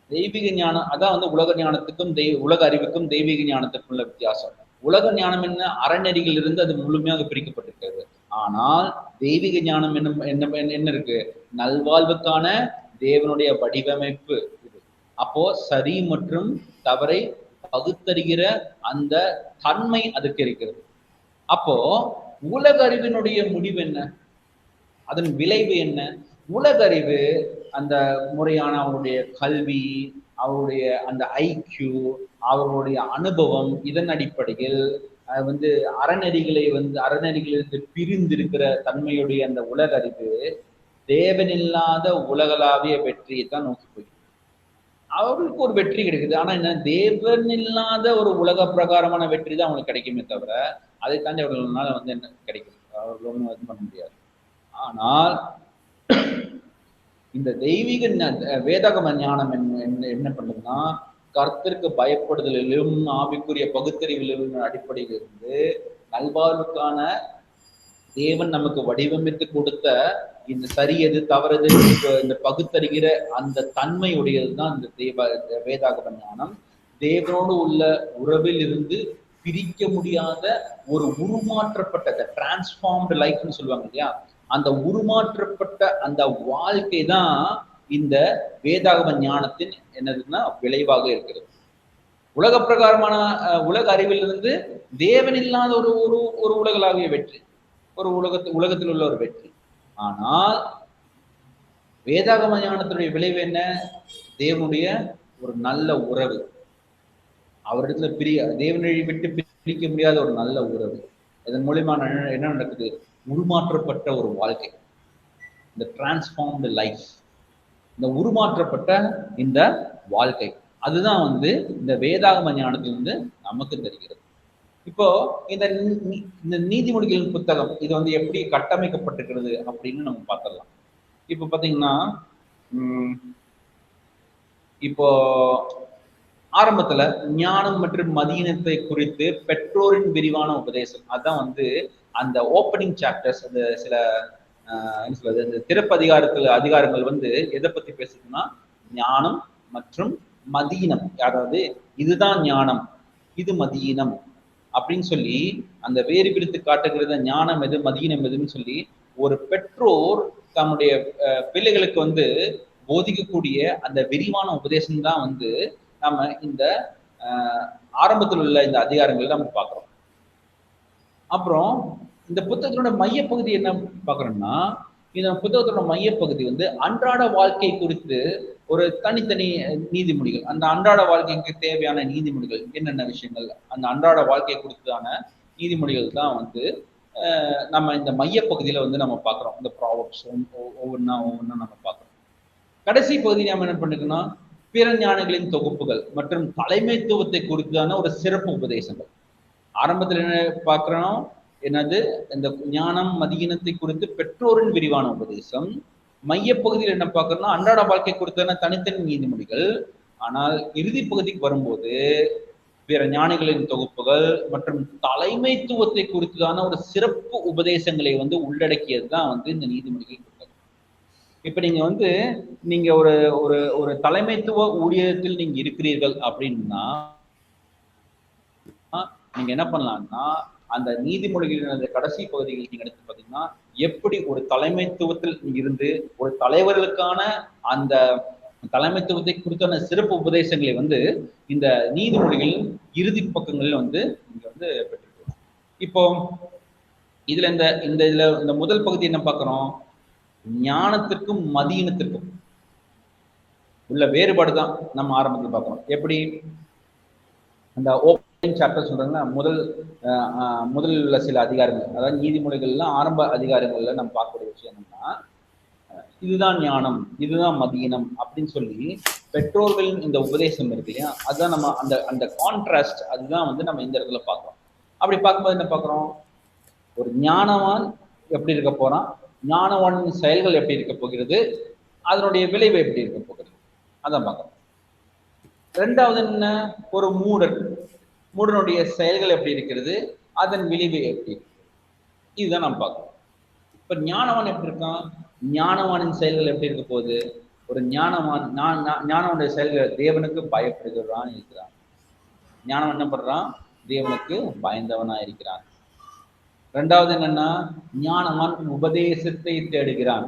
S1: தெய்வீக ஞானம் அதான் உலக ஞானத்துக்கும் உலக அறிவுக்கும் தெய்வீக ஞானத்துக்கும் உள்ள வித்தியாசம். உலக ஞானம் என்ன? அறநெறிகள் இருந்து அது முழுமையாக பிரிக்கப்பட்டிருக்கிறது. ஆனால் தெய்வீக ஞானம் என்ன இருக்கு? நல்வாழ்வுக்கான தேவனுடைய வடிவமைப்பு இது. அப்போ சரி மற்றும் தவறை பகுத்தறிகிற அந்த தன்மை அதுக்கு இருக்கிறது. அப்போ உலக அறிவினுடைய முடிவு என்ன? அதன் விளைவு என்ன? உலக அறிவு அந்த முறையான அவருடைய கல்வி, அவருடைய அந்த ஐக்யூ, அவர்களுடைய அனுபவம், இதன் அடிப்படையில் அறநெறிகளிலிருந்து பிரிந்திருக்கிற தன்மையுடைய அந்த உலக அறிவு தேவனில்லாத உலகளாவிய வெற்றியை தான் நோக்கி போய் அவர்களுக்கு ஒரு வெற்றி கிடைக்குது. ஆனா என்ன? தேவன் இல்லாத ஒரு உலக பிரகாரமான வெற்றி தான் அவங்களுக்கு கிடைக்குமே தவிர அதை தாண்டி அவர்களால என்ன கிடைக்கும்? அவர்கள் ஒன்றும் இது பண்ண முடியாது. ஆனால் இந்த தெய்வீக வேதாகம ஞானம் என்ன பண்ணுதுன்னா, கர்த்தருக்கு பயப்படுதலிலும் ஆவிக்குரிய பகுத்தறிவிலும் அடிப்படையில் இருந்து நல்வாழ்வுக்கான தேவன் நமக்கு வடிவமைத்து கொடுத்த இந்த சரி எது தவறது இந்த பகுத்தறிகிற அந்த தன்மையுடையதுதான் இந்த வேதாகம ஞானம். தேவனோடு உள்ள உறவில் இருந்து பிரிக்க முடியாத ஒரு உருமாற்றப்பட்ட டிரான்ஸ்ஃபார்ம்டு லைஃப்னு சொல்லுவாங்க இல்லையா, அந்த உருமாற்றப்பட்ட அந்த வாழ்க்கை தான் இந்த வேதாகம ஞானத்தின் என்னதுன்னா விளைவாக இருக்கிறது. உலக பிரகாரமான உலக அறிவிலிருந்து தேவன் இல்லாத ஒரு ஒரு உலகளாவிய வெற்றி, ஒரு உலகத்தில் உள்ள ஒரு வெற்றி. ஆனால் வேதாகம ஞானத்தினுடைய விளைவு என்ன? தேவனுடைய ஒரு நல்ல உறவு, அவரிடத்துல தேவனை விட்டு பிரிக்க முடியாத ஒரு நல்ல உறவு. இதன் மூலியமா என்ன நடக்குது? உருமாற்றப்பட்ட ஒரு வாழ்க்கை, இந்த டிரான்ஸ்ஃபார்ம்டு லைஃப், இந்த உருமாற்றப்பட்ட இந்த வாழ்க்கை, அதுதான் வந்து இந்த வேதாகம ஞானத்திலிருந்து நமக்கு தெரிகிறது. இப்போ இந்த நீதிமொழிகளின் புத்தகம் இது வந்து எப்படி கட்டமைக்கப்பட்டிருக்கிறது அப்படின்னு நம்ம பார்த்துடலாம். இப்போ பார்த்தீங்கன்னா இப்போ ஆரம்பத்துல ஞானம் மற்றும் மதியினத்தை குறித்து பெற்றோரின் விரிவான உபதேசம், அதான் வந்து அந்த ஓப்பனிங் சாப்டர்ஸ், அந்த சில என்ன சொல்றது, இந்த அதிகாரங்கள் வந்து எதை பத்தி பேசுதுன்னா ஞானம் மற்றும் மதியினம், அதாவது இதுதான் ஞானம், இது மதியினம் அப்படின்னு சொல்லி அந்த வேறு பிரித்து காட்டுகிறது. ஞானம் எது, மதியினம் எதுன்னு சொல்லி ஒரு பெற்றோர் தன்னுடைய பிள்ளைகளுக்கு வந்து போதிக்கக்கூடிய அந்த விரிவான உபதேசம் தான் வந்து நம்ம இந்த ஆரம்பத்தில் உள்ள இந்த அதிகாரங்கள் நம்ம பார்க்கிறோம். அப்புறம் இந்த புத்தகத்தோட மையப்பகுதி என்ன பார்க்கறோம்னா, இந்த புத்தகத்தோட மையப்பகுதி வந்து அன்றாட வாழ்க்கை குறித்து ஒரு தனித்தனி நீதிமொழிகள், அந்த அன்றாட வாழ்க்கைக்கு தேவையான நீதிமொழிகள் என்னென்ன விஷயங்கள், அந்த அன்றாட வாழ்க்கை குறித்தான நீதிமொழிகள் தான் வந்து நம்ம இந்த மையப்பகுதியில வந்து நம்ம பார்க்குறோம். இந்த ப்ராவர்ப்ஸ் ஒவ்வொன்றா நம்ம பார்க்குறோம். கடைசி பகுதி நம்ம என்ன பண்ணிருக்கோம்னா பிற ஞானங்களின் தொகுப்புகள் மற்றும் தலைமைத்துவத்தை குறித்தான ஒரு சிறப்பு உபதேசங்கள். ஆரம்பத்தில் என்ன பார்க்கிறோம், என்னது இந்த ஞானம் மதியினத்தை குறித்து பெற்றோரின் விரிவான உபதேசம். மையப்பகுதியில் என்ன பார்க்கறோம்னா அன்றாட வாழ்க்கை குறித்தான தனித்தனி நீதிமொழிகள். ஆனால் இறுதி பகுதிக்கு வரும்போது பிற ஞானிகளின் தொகுப்புகள் மற்றும் தலைமைத்துவத்தை குறித்தான ஒரு சிறப்பு உபதேசங்களை வந்து உள்ளடக்கியது தான் வந்து இந்த நீதிமொழிகள் புத்தகம். இப்ப நீங்க வந்து நீங்க ஒரு ஒரு ஒரு தலைமைத்துவ ஊழியத்தில் நீங்க இருக்கிறீர்கள் அப்படின்னா நீங்க என்ன பண்ணலாம்னா அந்த நீதிமொழிகளின் அந்த கடைசி பகுதிகள் நீங்க எடுத்து பார்த்தீங்கன்னா எப்படி ஒரு தலைமைத்துவத்தில் இருந்து ஒரு தலைவர்களுக்கான அந்த தலைமைத்துவத்தை குறித்தான சிறப்பு உபதேசங்களை வந்து இந்த நீதிமொழிகளின் இறுதி பக்கங்களில் வந்து நீங்க வந்து பெற்றிருக்கோம். இப்போ இதுல இந்த முதல் பகுதி என்ன பார்க்கிறோம், ஞானத்திற்கும் மதியினத்திற்கும் உள்ள வேறுபாடு தான் நம்ம ஆரம்பத்தில் பார்க்கிறோம். எப்படி அந்த ஓப்பனிங் சாப்டர் சொல்றாங்கன்னா முதல் உள்ள சில அதிகாரங்கள், அதாவது நீதிமொழிகள்லாம் ஆரம்ப அதிகாரங்கள்ல நம்ம பார்க்கக்கூடிய விஷயம் என்னன்னா இதுதான் ஞானம், இதுதான் மதியினம் அப்படின்னு சொல்லி பெற்றோர்களின் இந்த உபதேசம் இருக்கு இல்லையா, அதுதான் நம்ம அந்த கான்ட்ராஸ்ட், அதுதான் வந்து நம்ம இந்த இடத்துல பார்க்கிறோம். அப்படி பார்க்கும்போது என்ன பார்க்கிறோம், ஒரு ஞானவான் எப்படி இருக்க போறான், ஞானவானின் செயல்கள் எப்படி இருக்க போகிறது, அதனுடைய விளைவு எப்படி இருக்க போகிறது, அதான் பார்க்கிறோம். ரெண்டாவது என்ன, ஒரு மூடனுடைய செயல்கள் எப்படி இருக்கிறது, அதன் விளைவு எப்படி இருக்கு, இதுதான் நம்ம பார்க்கிறோம். இப்ப ஞானவான் எப்படி இருக்கான், ஞானவானின் செயல்கள் எப்படி இருக்க போகுது, ஒரு ஞானவனுடைய செயல்கள் தேவனுக்கு பயப்படுகிறான் இருக்கிறான். ஞானவன் என்ன பண்றான், தேவனுக்கு பயந்தவனா இருக்கிறான். ரெண்டாவது என்னன்னா ஞானவான் உபதேசத்தை தேடுகிறான்,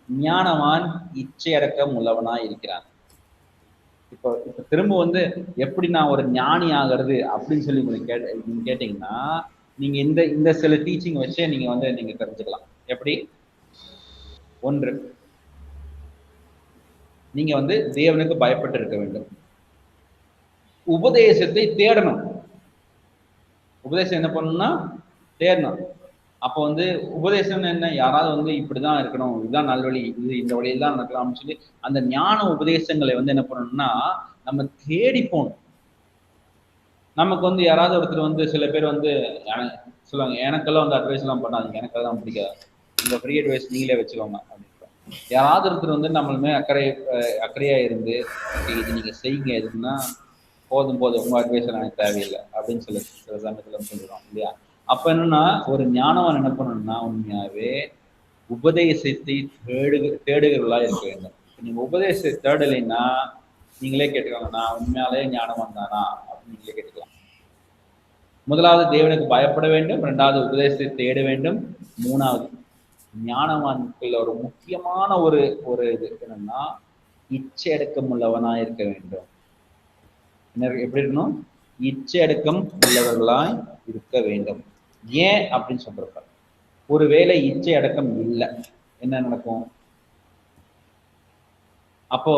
S1: ஞானவான் இச்சையடக்கம் உள்ளவனா இருக்கிறான். இப்போ திரும்ப வந்து எப்படி நான் ஒரு ஞானி ஆகிறது அப்படின்னு சொல்லி நீங்க கேட்டீங்கன்னா நீங்க இந்த சில டீச்சிங் வச்சே நீங்க தெரிஞ்சுக்கலாம். எப்படி, ஒன்று, நீங்க வந்து தேவனுக்கு பயப்பட்டு இருக்க வேண்டும், உபதேசத்தை தேடணும். உபதேசம் என்ன பண்ணணும்னா தேடணும். அப்போ வந்து உபதேசம் என்ன, யாராவது வந்து இப்படிதான் இருக்கணும், இதுதான் நல்வழி, இந்த வழியில் தான் நடக்கலாம்னு சொல்லி அந்த ஞான உபதேசங்களை வந்து என்ன பண்ணணும்னா நம்ம தேடி போகணும். நமக்கு வந்து யாராவது ஒருத்தர் வந்து சில பேர் வந்து சொல்லுவாங்க, எனக்கெல்லாம் வந்து அட்வைஸ் எல்லாம் பண்ணாதீங்க, எனக்கெல்லாம் பிடிக்காது, இந்த ஃப்ரீ அட்வைஸ் நீங்களே வச்சுக்கோங்க அப்படின்னு. யாராவது ஒருத்தர் வந்து நம்மளுமே அக்கறையா இருந்து இது நீங்க செய்யுங்க, எதுக்குன்னா போதும் உங்க அட்வைஸ் எனக்கு தேவையில்லை அப்படின்னு சொல்லி சில சமயத்துல சொல்லிடுவோம் இல்லையா. அப்ப என்னன்னா ஒரு ஞானவன் என்ன பண்ணணும்னா உண்மையாவே உபதேசத்தை தேடுகிறவர்களா இருக்க வேண்டும். நீங்க உபதேசத்தை தேடலைன்னா நீங்களே கேட்டுக்கோங்க, நான் உண்மையாலே ஞானவன் தானா அப்படின்னு நீங்களே கேட்டுக்கலாம். முதலாவது தேவனுக்கு பயப்பட வேண்டும், இரண்டாவது உபதேசத்தை தேட வேண்டும், மூணாவது ஞானவான்கள் ஒரு முக்கியமான ஒரு இது என்னன்னா இச்சையடக்கம் உள்ளவனா இருக்க வேண்டும். எப்படி இருக்கணும், இச்சையடக்கம் உள்ளவர்களாய் இருக்க வேண்டும். ஏன் அப்படின்னு சொல்றப்ப ஒருவேளை இச்சை அடக்கம் இல்லை என்ன நடக்கும், அப்போ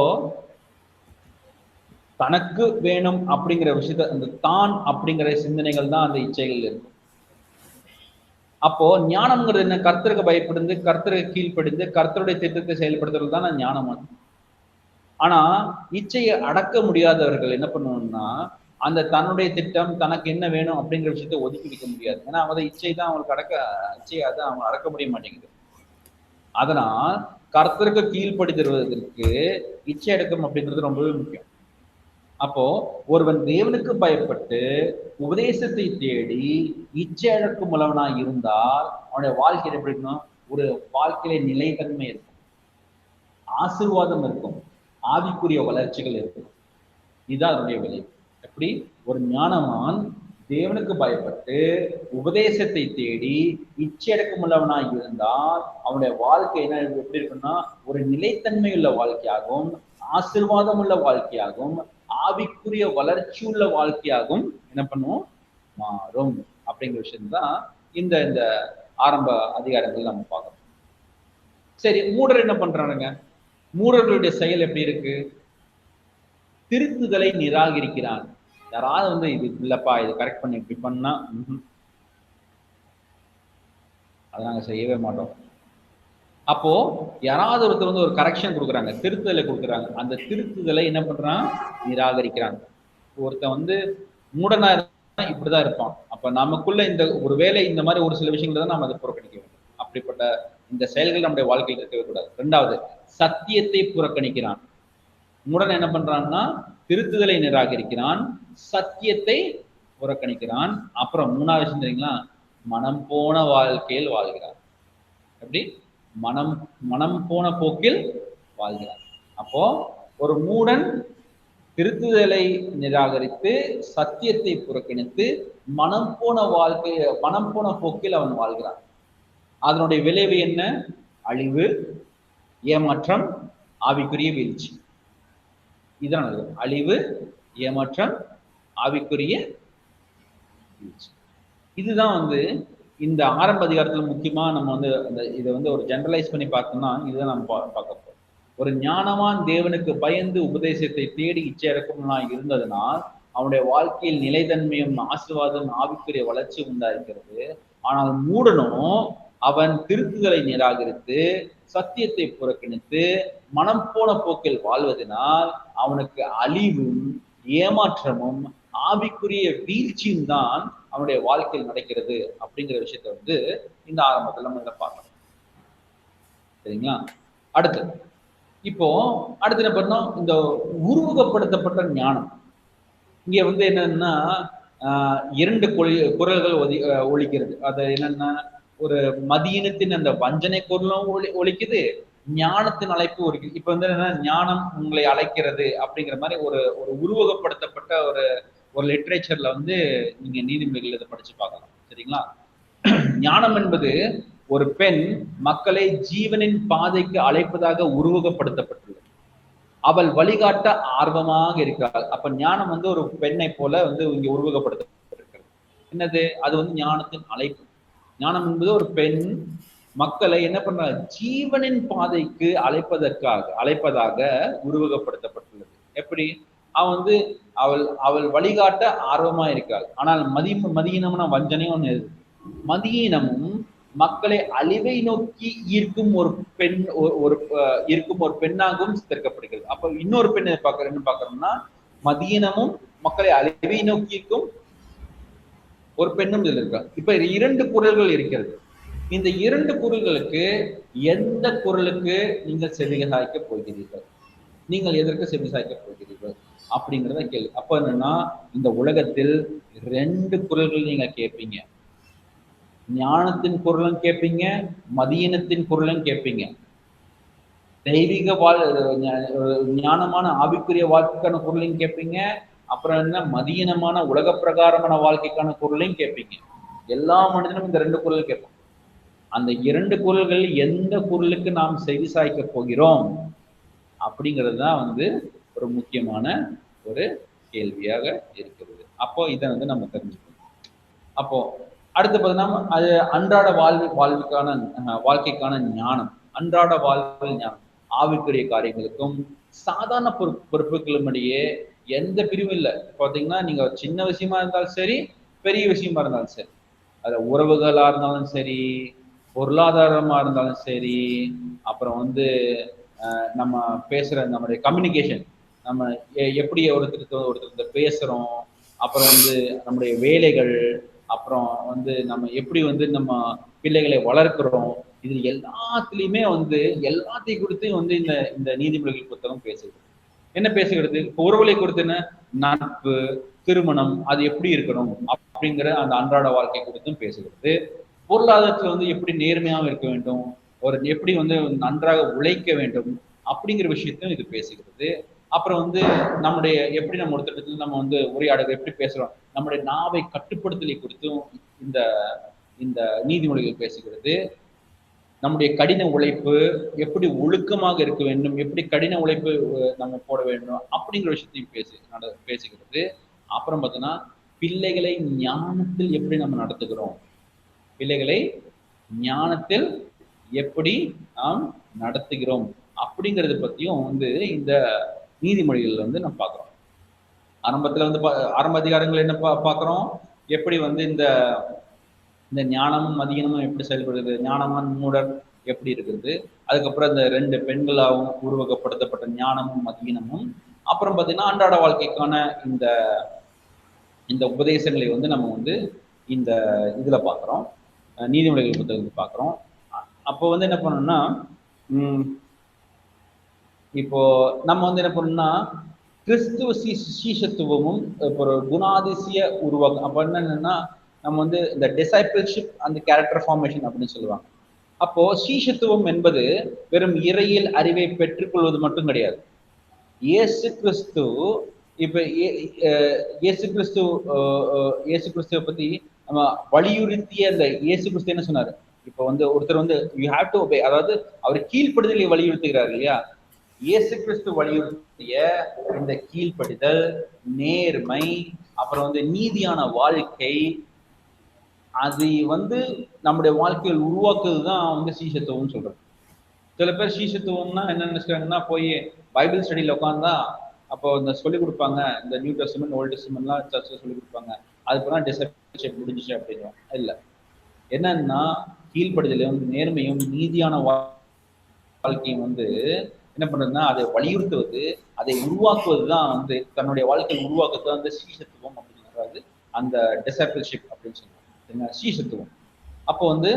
S1: தனக்கு வேணும் அப்படிங்கிற விஷயத்த, அந்த தான் அப்படிங்கிற சிந்தனைகள் தான் அந்த இச்சைகள் இருக்கும். அப்போ ஞானம்ங்கிறது என்ன? கர்த்தருக்கு பயப்படுந்து, கர்த்தருக்கு கீழ்ப்படிந்து, கர்த்தருடைய திட்டத்தை செயல்படுத்துறது தான் ஞானம். ஆனா இச்சையை அடக்க முடியாதவர்கள் என்ன பண்ணணும்னா, அந்த தன்னுடைய திட்டம், தனக்கு என்ன வேணும் அப்படிங்கிற விஷயத்த ஒதுக்கி வைக்க முடியாது. ஏன்னா அவங்க இச்சை தான் அவங்களுக்கு இச்சையை தான் அவங்க அடக்க முடிய மாட்டேங்குது. அதனால் கர்த்தருக்கு கீழ்ப்படுத்துவதற்கு இச்சை அடக்கம் அப்படிங்கிறது ரொம்பவே முக்கியம். அப்போ ஒருவன் தேவனுக்கு பயப்பட்டு உபதேசத்தை தேடி இச்சை அடக்கும் உள்ளவனாய் இருந்தால் அவனுடைய வாழ்க்கையில எப்படி இருக்கணும்? ஒரு வாழ்க்கையில நிலைத்தன்மை இருக்கும், ஆசீர்வாதம் இருக்கும், ஆவிக்குரிய வளர்ச்சிகள் இருக்கும். இதுதான் அதனுடைய விளைவு. எப்படி? ஒரு ஞானவான் தேவனுக்கு பயப்பட்டு உபதேசத்தை தேடி இச்சையடக்கம் உள்ளவனாய் இருந்தால் அவனுடைய வாழ்க்கை என்ன எப்படி இருக்குன்னா, ஒரு நிலைத்தன்மையுள்ள வாழ்க்கையாகவும், ஆசீர்வாதம் உள்ள வாழ்க்கையாகவும், ஆவிக்குரிய வளர்ச்சி உள்ள வாழ்க்கையாகவும் என்ன பண்ணுவோம்? மாறும். அப்படிங்கிற விஷயம்தான் இந்த இந்த ஆரம்ப அதிகாரங்கள் நம்ம பார்க்கணும். சரி, மூடர் என்ன பண்றானுங்க? மூடர்களுடைய செயல் எப்படி இருக்கு? திருத்துதலை நிராகரிக்கிறான். யாராவது வந்து இது இல்லப்பா, இது கரெக்ட் பண்ணி இப்படி பண்ணா அதை நாங்க செய்யவே மாட்டோம். அப்போ யாராவது ஒருத்தர் வந்து ஒரு கரெக்ஷன் கொடுக்குறாங்க, திருத்துதலை கொடுக்குறாங்க, அந்த திருத்துதலை என்ன பண்றான்? நிராகரிக்கிறாங்க. ஒருத்தன் வந்து மூடனா இருந்தா இப்படிதான் இருப்பான். அப்ப நமக்குள்ள இந்த ஒரு வேலை, இந்த மாதிரி ஒரு சில விஷயங்களை தான் நம்ம அதை புறக்கணிக்க வேண்டும். அப்படிப்பட்ட இந்த செயல்கள் நம்முடைய வாழ்க்கையில் இருக்கவே கூடாது. ரெண்டாவது, சத்தியத்தை புறக்கணிக்கிறான். மூடன் என்ன பண்றான்னா, திருத்துதலை நிராகரிக்கிறான், சத்தியத்தை புறக்கணிக்கிறான். அப்புறம் மூணாவது விஷயம் தெரியுங்களா? மனம் போன வாழ்க்கையில் வாழ்கிறான். எப்படி? மனம் போன போக்கில் வாழ்கிறான். அப்போ ஒரு மூடன் திருத்துதலை நிராகரித்து சத்தியத்தை புறக்கணித்து மனம் போன போக்கில் அவன் வாழ்கிறான். அதனுடைய விளைவு என்ன? அழிவு, ஏமாற்றம், ஆவிக்குரிய வீழ்ச்சி. இதான் அழிவு, ஏமாற்றம், ஆவிக்குரிய வீழ்ச்சி. இதுதான் வந்து இந்த ஆரம்ப அதிகாரத்துல முக்கியமா நம்ம வந்து இதை வந்து ஒரு ஜெனரலைஸ் பண்ணி பார்த்தோம்னா இதுதான் நம்ம பார்க்க போறோம். ஒரு ஞானவான் தேவனுக்கு பயந்து உபதேசத்தை தேடி இச்சையடக்கம்லாம் இருந்ததுனால் அவனுடைய வாழ்க்கையில் நிலைத்தன்மையும், ஆசீர்வாதம், ஆவிக்குரிய வளர்ச்சி உண்டாயிருக்கிறது. ஆனால் மூடனும் அவன் திருத்துதலை நிராகரித்து சத்தியத்தை புறக்கணித்து மனம் போன போக்கில் வாழ்வதனால் அவனுக்கு அழிவும், ஏமாற்றமும், ஆவிக்குரிய வீழ்ச்சியும் தான் அவனுடைய வாழ்க்கையில் நடக்கிறது. அப்படிங்கிற விஷயத்த வந்து இந்த ஆரம்பத்தில் நம்ம இதை பார்க்கணும். சரிங்களா? இப்போ அடுத்து என்ன பண்ணோம்? இந்த உருவகப்படுத்தப்பட்ட ஞானம். இங்க வந்து என்னன்னா இரண்டு குரல்கள் ஒலிக்கிறது. அது என்னன்னா, ஒரு மதியினத்தின் அந்த வஞ்சனை குரலும் ஒலிக்குது, ஞானத்தின் அழைப்பு ஒலிக்குது. இப்ப வந்து என்னன்னா, ஞானம் உங்களை அழைக்கிறது அப்படிங்கிற மாதிரி ஒரு உருவகப்படுத்தப்பட்ட ஒரு லிட்ரேச்சர்ல வந்து நீங்க நீதிமொழிகள் இதை படிச்சு பார்க்கலாம். சரிங்களா? ஞானம் என்பது ஒரு பெண் மக்களை ஜீவனின் பாதைக்கு அழைப்பதாக உருவகப்படுத்தப்பட்டுள்ளது. அவள் வழிகாட்ட ஆர்வமாக இருக்கிறாள். அப்ப ஞானம் வந்து ஒரு பெண்ணை போல வந்து இங்க உருவகப்படுத்தப்பட்டிருக்கிறது. என்னது? அது வந்து ஞானத்தின் அழைப்பு. ஞானம் என்பது ஒரு பெண் மக்களை என்ன பண்ற? ஜீவனின் பாதைக்கு அழைப்பதாக உருவகப்படுத்தப்பட்டுள்ளது. எப்படி? அவன் வந்து அவள் வழிகாட்ட ஆர்வமா இருக்காள். ஆனால் மதியினம்னா வஞ்சனையும் ஒண்ணு இருக்கு. மதியினமும் மக்களை அழிவை நோக்கி ஈர்க்கும் ஒரு பெண்ணாகவும் சித்தரிக்கப்படுகிறது. அப்ப இன்னொரு பெண் என்ன பாக்குறோம்னா, மதியினமும் மக்களை அழிவை நோக்கி ஈர்க்கும் ஒரு பெண்ணும் இதுல இருக்கா. இப்ப இரண்டு குரல்கள் இருக்கிறது. இந்த இரண்டு குரல்களுக்கு எந்த குரலுக்கு நீங்கள் செவிசாய்க்க போகிறீர்கள்? நீங்கள் எதற்கு செவிசாய்க்க போகிறீர்கள் அப்படிங்கிறத கேள்வி. அப்ப என்னன்னா, இந்த உலகத்தில் ரெண்டு குரல்கள் நீங்க கேட்பீங்க. ஞானத்தின் குரலும் கேட்பீங்க, மதியினத்தின் குரலும் கேட்பீங்க. தெய்வீக ஞானமான ஆவிக்குரிய வாழ்க்கைக்கான குரலையும் கேட்பீங்க. அப்புறம் என்ன, மதியினமான உலக பிரகாரமான வாழ்க்கைக்கான குரலையும் கேட்பீங்க. எல்லா மனிதனும் இந்த ரெண்டு குரல் கேட்போம். அந்த இரண்டு குரல்கள் எந்த குரலுக்கு நாம் செவிசாய்க்க போகிறோம் அப்படிங்கிறது தான் வந்து ஒரு முக்கியமான ஒரு கேள்வியாக இருக்கிறது. அப்போ இதை வந்து நம்ம தெரிஞ்சுக்கணும். அப்போ அடுத்து பார்த்தீங்கன்னா, அது அன்றாட வாழ்க்கைக்கான ஞானம். அன்றாட வாழ்வில் ஞானம் ஆவிக்குரிய காரியங்களுக்கும் சாதாரண பொறுப்புகளுமிடையே எந்த பிரிவும் இல்லை. பாத்தீங்கன்னா நீங்க சின்ன விஷயமா இருந்தாலும் சரி, பெரிய விஷயமா இருந்தாலும் சரி, அது உறவுகளா இருந்தாலும் சரி, பொருளாதாரமா இருந்தாலும் சரி, அப்புறம் வந்து நம்ம பேசுற நம்மளுடைய கம்யூனிகேஷன், நம்ம எப்படி ஒருத்தர் பேசுறோம், அப்புறம் வந்து நம்முடைய வேலைகள், அப்புறம் வந்து நம்ம எப்படி வந்து நம்ம பிள்ளைகளை வளர்க்கிறோம், இது எல்லாத்துலயுமே வந்து எல்லாத்தையும் குறித்து வந்து இந்த இந்த நீதிமொழிகள் புத்தகம் பேசுது. என்ன பேசுகிறது? இப்போ உறவுகளை குறித்து என்ன, நட்பு, திருமணம் அது எப்படி இருக்கணும் அப்படிங்கிற அந்த அன்றாட வாழ்க்கை குறித்தும் பேசுகிறது. பொருளாதாரத்துல வந்து எப்படி நேர்மையாக இருக்க வேண்டும், ஒரு எப்படி வந்து நன்றாக உழைக்க வேண்டும் அப்படிங்கிற விஷயத்தையும் இது பேசுகிறது. அப்புறம் வந்து நம்முடைய எப்படி நம்ம ஒருத்தர் நம்ம வந்து உரையாடல் எப்படி பேசுறோம், நம்முடைய நாவை கட்டுப்படுத்தலை குறித்தும் இந்த இந்த நீதிமொழிகள் பேசுகிறது. நம்முடைய கடின உழைப்பு எப்படி ஒழுக்கமாக இருக்க வேண்டும், எப்படி கடின உழைப்பு நம்ம போட வேண்டும் அப்படிங்கிற விஷயத்தையும் பேசுகிறது. அப்புறம் பார்த்தோன்னா பிள்ளைகளை ஞானத்தில் எப்படி நம்ம நடத்துகிறோம், பிள்ளைகளை ஞானத்தில் எப்படி நாம் நடத்துகிறோம் அப்படிங்கிறத பத்தியும் வந்து இந்த நீதிமொழிகள் வந்து நம்ம பார்க்குறோம். ஆரம்பத்துல வந்து ஆரம்ப அதிகாரங்கள் என்ன பார்க்குறோம், எப்படி வந்து இந்த இந்த ஞானமும் மதியனமும் எப்படி செயல்படுது, ஞானமான மூடர் எப்படி இருக்குது, அதுக்கப்புறம் இந்த 2 பெண்களாகவும் உருவகப்படுத்தப்பட்ட ஞானமும் மதியனமும், அப்புறம் பார்த்தீங்கன்னா அன்றாட வாழ்க்கைக்கான இந்த இந்த உபதேசங்களை வந்து நம்ம வந்து இந்த இதுல பார்க்குறோம், நீதிமொழிகள் புத்தகத்தில் பார்க்குறோம். அப்போ வந்து என்ன பண்ணணும்னா, இப்போ நம்ம வந்து என்ன பண்ணணும்னா கிறிஸ்துவ சீஷத்துவமும் இப்போ ஒரு குணாதிசய உருவாக்கம். அப்போ என்னன்னா நம்ம வந்து இந்த டிசைபிள்ஷிப் அந்த கேரக்டர் ஃபார்மேஷன் அப்படின்னு சொல்லுவாங்க. அப்போ சீஷத்துவம் என்பது வெறும் இறையியல் அறிவை பெற்றுக்கொள்வது மட்டும் கிடையாது. இயேசு கிறிஸ்து இப்ப இயேசு கிறிஸ்துவ பத்தி நம்ம வலியுறுத்திய அந்த இயேசு கிறிஸ்து என்ன சொன்னாரு, இப்போ வந்து ஒருத்தர் வந்து யூ ஹேவ் டு ஒபே, அதாவது அவர் கீழ்ப்படுதலை வலியுறுத்துகிறார் இல்லையா. இயேசு கிறிஸ்து வலியுறுத்திய இந்த கீழ்ப்படிதல், நேர்மை, அப்புறம் வந்து நீதியான வாழ்க்கை, அது வந்து நம்முடைய வாழ்க்கையில் உருவாக்குறது தான் வந்து சீஷத்துவம்னு சொல்றது. சில பேர் சீஷத்துவம்னா என்ன நினைச்சாங்கன்னா, போய் பைபிள் ஸ்டடியில உட்காந்தா அப்போ இந்த சொல்லிக் கொடுப்பாங்க, இந்த நியூ டெஸ்டமென்ட் ஓல்டு டெஸ்டமென்ட்லாம் சர்ச்சில் சொல்லிக் கொடுப்பாங்க, அதுக்கப்புறம் டிசைபிள்ஷிப் முடிஞ்சிச்சு அப்படின்னுவோம். இல்லை, என்னன்னா கீழ்ப்படுதலும் நேர்மையும் நீதியான வாழ்க்கையும் வந்து என்ன பண்றதுன்னா அதை வலியுறுத்துவது, அதை உருவாக்குவது தான் வந்து தன்னுடைய வாழ்க்கையை உருவாக்குறது தான் வந்து சீஷத்துவம் அப்படின்னு சொல்றாரு, அந்த டிசைபிள்ஷிப் அப்படின்னு சொல்றாங்க சீஷத்துவம். அப்போ வந்து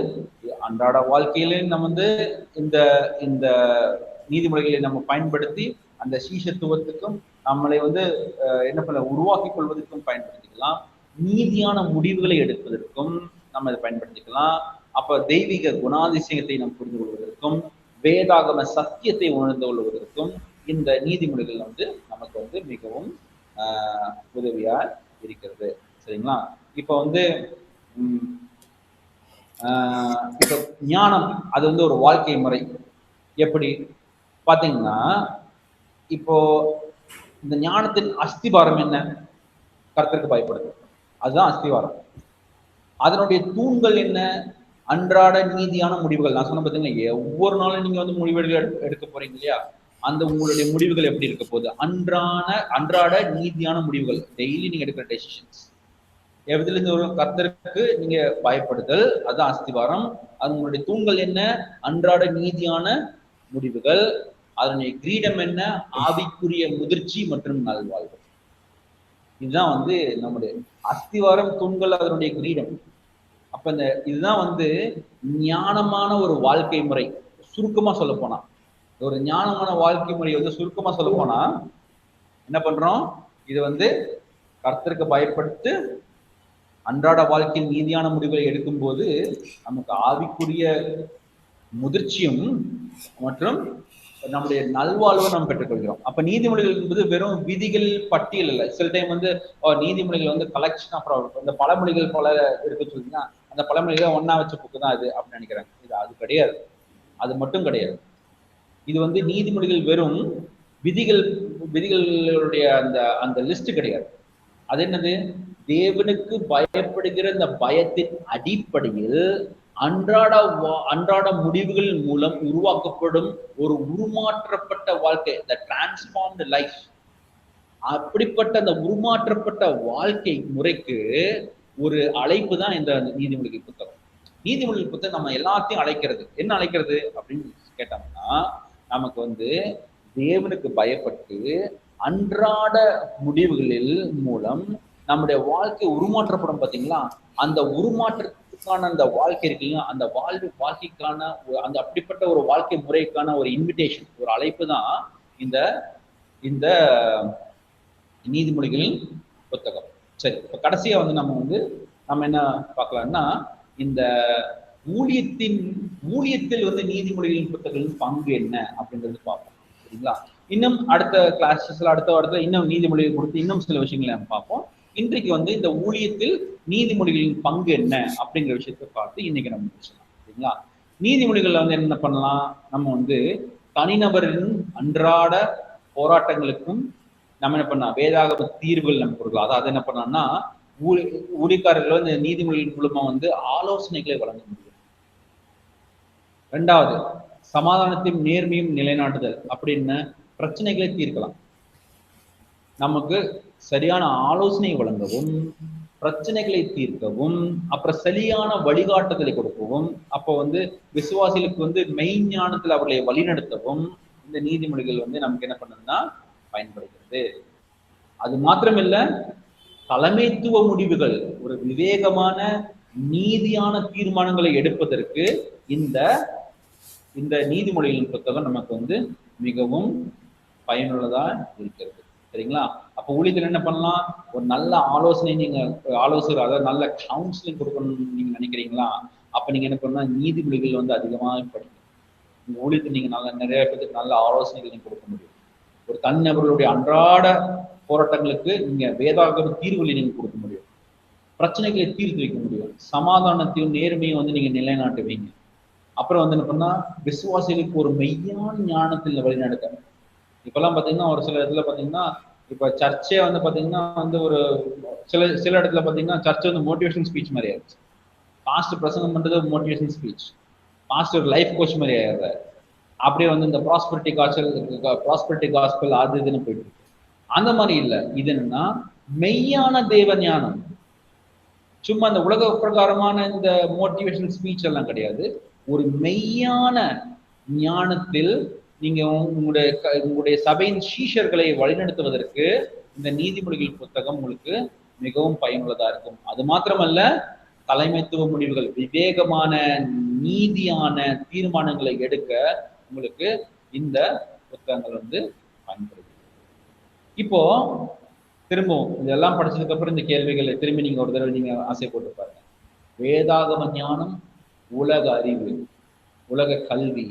S1: அன்றாட வாழ்க்கையில நம்ம வந்து இந்த இந்த நீதிமொழிகளை நம்ம பயன்படுத்தி அந்த சீஷத்துவத்துக்கும் நம்மளை வந்து என்ன பண்ண உருவாக்கி கொள்வதற்கும் பயன்படுத்திக்கலாம், நீதியான முடிவுகளை எடுப்பதற்கும் நம்ம இதை பயன்படுத்திக்கலாம். அப்ப தெய்வீக குணாதிசயத்தை நாம் புரிந்து கொள்வதற்கும் வேதாகம சத்தியத்தை உணர்ந்து கொள்வதற்கும் இந்த நீதிமொழிகள் வந்து நமக்கு வந்து மிகவும் உதவியா இருக்கிறது. சரிங்களா? இப்ப வந்து இப்ப ஞானம் அது வந்து ஒரு வாழ்க்கை முறை. எப்படி பாத்தீங்கன்னா, இப்போ இந்த ஞானத்தின் அஸ்திபாரம் என்ன? கர்த்தருக்கு பயப்படுது, அதுதான் அஸ்திவாரம். அதனுடைய தூண்கள் என்ன? அன்றாட நீதியான முடிவுகள். நான் சொன்ன பார்த்தீங்கன்னா, ஒவ்வொரு நாளும் நீங்க வந்து முடிவுகள் எடுக்க போறீங்க இல்லையா, அந்த உங்களுடைய முடிவுகள் எப்படி இருக்க போகுது? அன்றாட நீதியான முடிவுகள், டெய்லி நீங்க எடுக்கிற டெசிஷன்ஸ் எதுல இருந்து வரும்? கர்த்தருக்கு நீங்க பயப்படுதல், அதுதான் அஸ்திவாரம். அது உங்களுடைய தூண்கள் என்ன? அன்றாட நீதியான முடிவுகள். அதனுடைய கிரீடம் என்ன? ஆவிக்குரிய முதிர்ச்சி மற்றும் நல்வாழ்வு. இதுதான் வந்து நம்முடைய அஸ்திவாரம், தூண்கள், அதனுடைய கிரீடம். அப்ப இந்த இதுதான் வந்து ஞானமான ஒரு வாழ்க்கை முறை. சுருக்கமா சொல்ல போனா ஒரு ஞானமான வாழ்க்கை முறையை வந்து சுருக்கமா சொல்ல போனா என்ன பண்றோம்? இது வந்து கர்த்தருக்கு பயப்பட்டு அன்றாட வாழ்க்கையில் நீதியான முடிவுகளை எடுக்கும் போது நமக்கு ஆவிக்குரிய முதிர்ச்சியும் மற்றும் நம்முடைய நல்வாழ்வை நம்ம பெற்றுக்கொள்கிறோம். அப்ப நீதிமொழிகள் என்பது வெறும் விதிகள் பட்டியல் இல்லை. சில டைம் வந்து நீதிமொழிகள் வந்து கலெக்ஷன் ஆஃப் இந்த பழமொழிகள் போல இருக்க சொல்லிங்கன்னா அந்த பழமொழிகளை ஒன்னா வச்ச புக்கு தான் அது அப்படின்னு நினைக்கிறாங்க. இது அது கிடையாது, அது மட்டும் கிடையாது. இது வந்து நீதிமொழிகள் வெறும் விதிகளுடைய அந்த அந்த லிஸ்ட் கிடையாது. அது என்னது? தேவனுக்கு பயப்படுகிற இந்த பயத்தின் அடிப்படையில் அன்றாட முடிவுகள் மூலம் உருவாக்கப்படும் ஒரு உருமாற்றப்பட்ட வாழ்க்கை, த டிரான்ஸ்ஃபார்ம்டு லைஃப். அப்படிப்பட்ட அந்த உருமாற்றப்பட்ட வாழ்க்கை முறைக்கு ஒரு அழைப்பு தான் இந்த நீதிமொழிகள் புத்தகம். நீதிமொழிகள் புத்தகம் நம்ம எல்லாத்தையும் அழைக்கிறது. என்ன அழைக்கிறது அப்படின்னு கேட்டோம்னா, நமக்கு வந்து தேவனுக்கு பயப்பட்டு அன்றாட முடிவுகளில் மூலம் நம்முடைய வாழ்க்கை உருமாற்றப்படும். பார்த்தீங்களா, அந்த உருமாற்றத்துக்கான அந்த வாழ்க்கை இருக்குல்ல, அந்த வாழ்க்கைக்கான அந்த அப்படிப்பட்ட ஒரு வாழ்க்கை முறைக்கான ஒரு இன்விடேஷன், ஒரு அழைப்பு தான் இந்த இந்த நீதிமொழிகளின் புத்தகம். சரி, இப்போ கடைசியா வந்து நம்ம என்ன பார்க்கலாம்னா, இந்த ஊழியத்தில் வந்து நீதிமொழிகளின் புத்தகங்களின் பங்கு என்ன அப்படின்றது பார்ப்போம். சரிங்களா? இன்னும் அடுத்த கிளாஸஸ்ல அடுத்த வாரத்துல இன்னும் நீதிமொழியை கொடுத்து இன்னும் சில விஷயங்களை நம்ம பார்ப்போம். இன்றைக்கு வந்து இந்த ஊழியத்தில் நீதிமொழிகளின் பங்கு என்ன அப்படிங்கிற விஷயத்தை பார்த்து இன்னைக்கு நம்ம முடிச்சலாம். சரிங்களா? நீதிமொழிகள்ல வந்து என்ன பண்ணலாம், நம்ம வந்து தனிநபரின் அன்றாட போராட்டங்களுக்கும் நம்ம என்ன பண்ணலாம், வேதாகம தீர்வுகள் நம்ம கொடுக்கலாம். அதாவது என்ன பண்ணலாம்னா, ஊழியக்காரர்கள் வந்து நீதிமொழிகள் மூலமா வந்து ஆலோசனைகளை வழங்க முடியும். ரெண்டாவது, சமாதானத்தையும் நேர்மையும் நிலைநாட்டுதல் அப்படின்னு பிரச்சனைகளை தீர்க்கலாம். நமக்கு சரியான ஆலோசனை வழங்கவும், பிரச்சனைகளை தீர்க்கவும், அப்புறம் சரியான வழிகாட்டுதலை கொடுக்கவும், அப்போ வந்து விசுவாசிகளுக்கு வந்து மெய்ஞானத்தில் அவர்களை வழிநடத்தவும் இந்த நீதிமொழிகள் வந்து நமக்கு என்ன பண்ணுதுன்னா பயன்படுகிறது. அது மாத்திரமில்ல, தலைமைத்துவ முடிவுகள், ஒரு விவேகமான நீதியான தீர்மானங்களை எடுப்பதற்கு இந்த இந்த நீதிமொழிகளின் புத்தகம் நமக்கு வந்து மிகவும் பயனுள்ளதா இருக்கிறது. சரிங்களா? அப்போ ஊழியத்தில் என்ன பண்ணலாம், ஒரு நல்ல ஆலோசனை ஆலோசகர், அதாவது நல்ல கவுன்சிலிங் கொடுக்கணும்னு நீங்க நினைக்கிறீங்களா, அப்ப நீங்க என்ன பண்ணலாம், நீதிமொழிகள் வந்து அதிகமாக படிக்கணும். உங்க ஊழியத்தில் நீங்க நிறைய பேருக்கு நல்ல ஆலோசனைகள் நீங்க கொடுக்க முடியும். ஒரு தனிநபர்களுடைய அன்றாட போராட்டங்களுக்கு நீங்க வேதாகம தீர்வுகளை நீங்க கொடுக்க முடியும். பிரச்சனைகளை தீர்த்து வைக்க முடியும். சமாதானத்தையும் நேர்மையும் வந்து நீங்க நிலைநாட்டுவீங்க. அப்புறம் வந்து என்ன பண்ணா, விசுவாசிகளுக்கு ஒரு மெய்யான ஞானத்தில் வழிநடத்த. இப்பெல்லாம் பாத்தீங்கன்னா ஒரு சில இடத்துல பாத்தீங்கன்னா, இப்ப சர்ச்சே வந்து பாத்தீங்கன்னா வந்து ஒரு சில இடத்துல பாத்தீங்கன்னா சர்ச்சை வந்து மோட்டிவேஷன் ஸ்பீச் மாதிரி ஆயிடுச்சு. பாஸ்டர் பிரசங்கம் பண்றது motivation speech, pastor life coach மாதிரி ஆயிடுற. அப்படியே வந்து இந்த ப்ராஸ்பரிட்டி காஸ்பல் அது இதுன்னு போயிட்டு இருக்கு. அந்த மாதிரி இல்லை. இது என்னன்னா மெய்யான தேவ ஞானம். சும்மா இந்த உலக பிரகாரமான இந்த மோட்டிவேஷன் ஸ்பீச் எல்லாம் கிடையாது. ஒரு மெய்யான ஞானத்தில் நீங்க உங்களுடைய சபையின் சீஷர்களை வழிநடத்துவதற்கு இந்த நீதிமொழிகள் புத்தகம் உங்களுக்கு மிகவும் பயனுள்ளதா இருக்கும். அது மாத்திரமல்ல, தலைமைத்துவ முடிவுகள், விவேகமான நீதியான தீர்மானங்களை எடுக்க உங்களுக்கு இந்த புத்தகங்கள் வந்து பயன்படுது. இப்போ திரும்பவும் இதெல்லாம் படிச்சதுக்கு அப்புறம் இந்த கேள்விகளை திரும்பி நீங்க ஒரு தடவை நீங்க ஆசைப்பட்டு பாருங்க. வேதாகம ஞானம், உலக அறிவு, உலக கல்வி,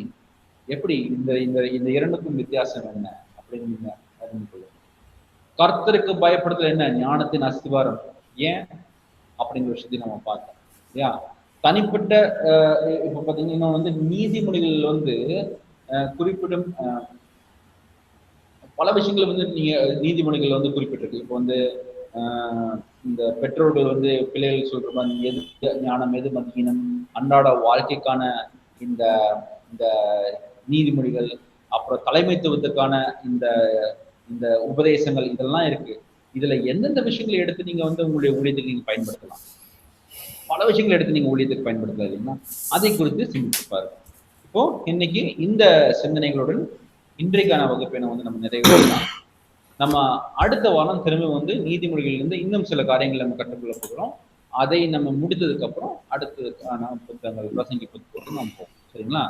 S1: எப்படி இந்த இந்த இந்த இரண்டுக்கும் வித்தியாசம் என்ன அப்படின்னு நீங்க அறிந்து கொள்ளுங்க. கர்த்தருக்கு பயப்படுதல் என்ன, ஞானத்தின் அஸ்திவாரம். ஏன் அப்படிங்கிற விஷயத்தை நம்ம பார்த்தோம் இல்லையா? தனிப்பட்ட இப்ப பாத்தீங்கன்னா வந்து நீதிமொழிகள் வந்து குறிப்பிடும் பல விஷயங்கள் வந்து நீங்க நீதிமொழிகள் வந்து குறிப்பிட்டிருக்கு. இப்போ வந்து இந்த பெற்றோர்கள் வந்து பிள்ளைகள் சொல்ற மாதிரி எது ஞானம், எது மதியினம், அன்றாட வாழ்க்கைக்கான இந்த இந்த நீதிமொழிகள், அப்புறம் தலைமைத்துவத்துக்கான இந்த இந்த உபதேசங்கள், இதெல்லாம் இருக்கு. இதுல எந்தெந்த விஷயங்களை எடுத்து நீங்க வந்து உங்களுடைய ஊழியத்துக்கு நீங்க பயன்படுத்தலாம், பல விஷயங்களை எடுத்து நீங்க ஊழியத்துக்கு பயன்படுத்தலாம் இல்லைன்னா, அதை குறித்து சிந்தித்து பாருங்க. இப்போ இன்னைக்கு இந்த சிந்தனைகளுடன் இன்றைக்கான வகுப்பை வந்து நம்ம நிறைவு செய்யலாம். நம்ம அடுத்த வாரம் திரும்ப வந்து நீதிமொழிகளிலிருந்து இன்னும் சில காரியங்களை நம்ம கற்றுக்கொள்ள போகிறோம். அதை நம்ம முடித்ததுக்கு அப்புறம் அடுத்து புத்தகங்கள், பிரசங்கி புத்தகத்துக்கு நம்ம போவோம். சரிங்களா?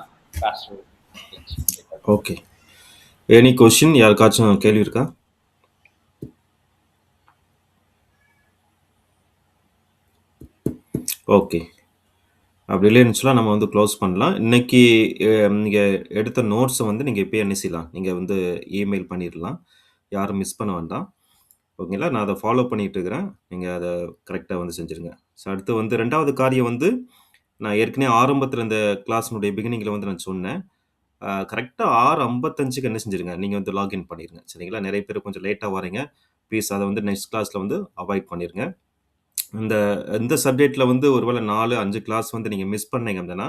S14: ஓகே. Any question? யாருக்காச்சும் கேள்வி இருக்கா? ஓகே, அப்படி இல்லைன்னு நம்ம வந்து க்ளோஸ் பண்ணலாம். இன்னைக்கு நீங்கள் எடுத்த நோட்ஸை வந்து நீங்கள் இப்போ என்ன செய்யலாம், நீங்கள் வந்து இமெயில் பண்ணிடலாம், யாரும் மிஸ் பண்ண வேண்டாம். ஓகேங்களா? நான் அதை ஃபாலோ பண்ணிட்டு இருக்கிறேன், நீங்கள் அதை கரெக்டாக வந்து செஞ்சுருங்க. ஸோ அடுத்து வந்து ரெண்டாவது காரியம் வந்து, நான் ஏற்கனவே ஆரம்பத்தில் இந்த கிளாஸினுடைய பிகினிங்கில் வந்து நான் சொன்னேன், கரெக்டாக 6:55க்கு என்ன செஞ்சுருங்க, நீங்கள் வந்து லாகின் பண்ணிடுங்க. சரிங்களா? நிறைய பேர் கொஞ்சம் லேட்டாக வரீங்க, ப்ளீஸ் அதை வந்து நெக்ஸ்ட் கிளாஸில் வந்து அவாய்ட் பண்ணிடுங்க. இந்த சப்ஜெக்ட்ல வந்து ஒருவேளை 4-5 கிளாஸ் வந்து நீங்க மிஸ் பண்ணீங்க அப்படின்னா,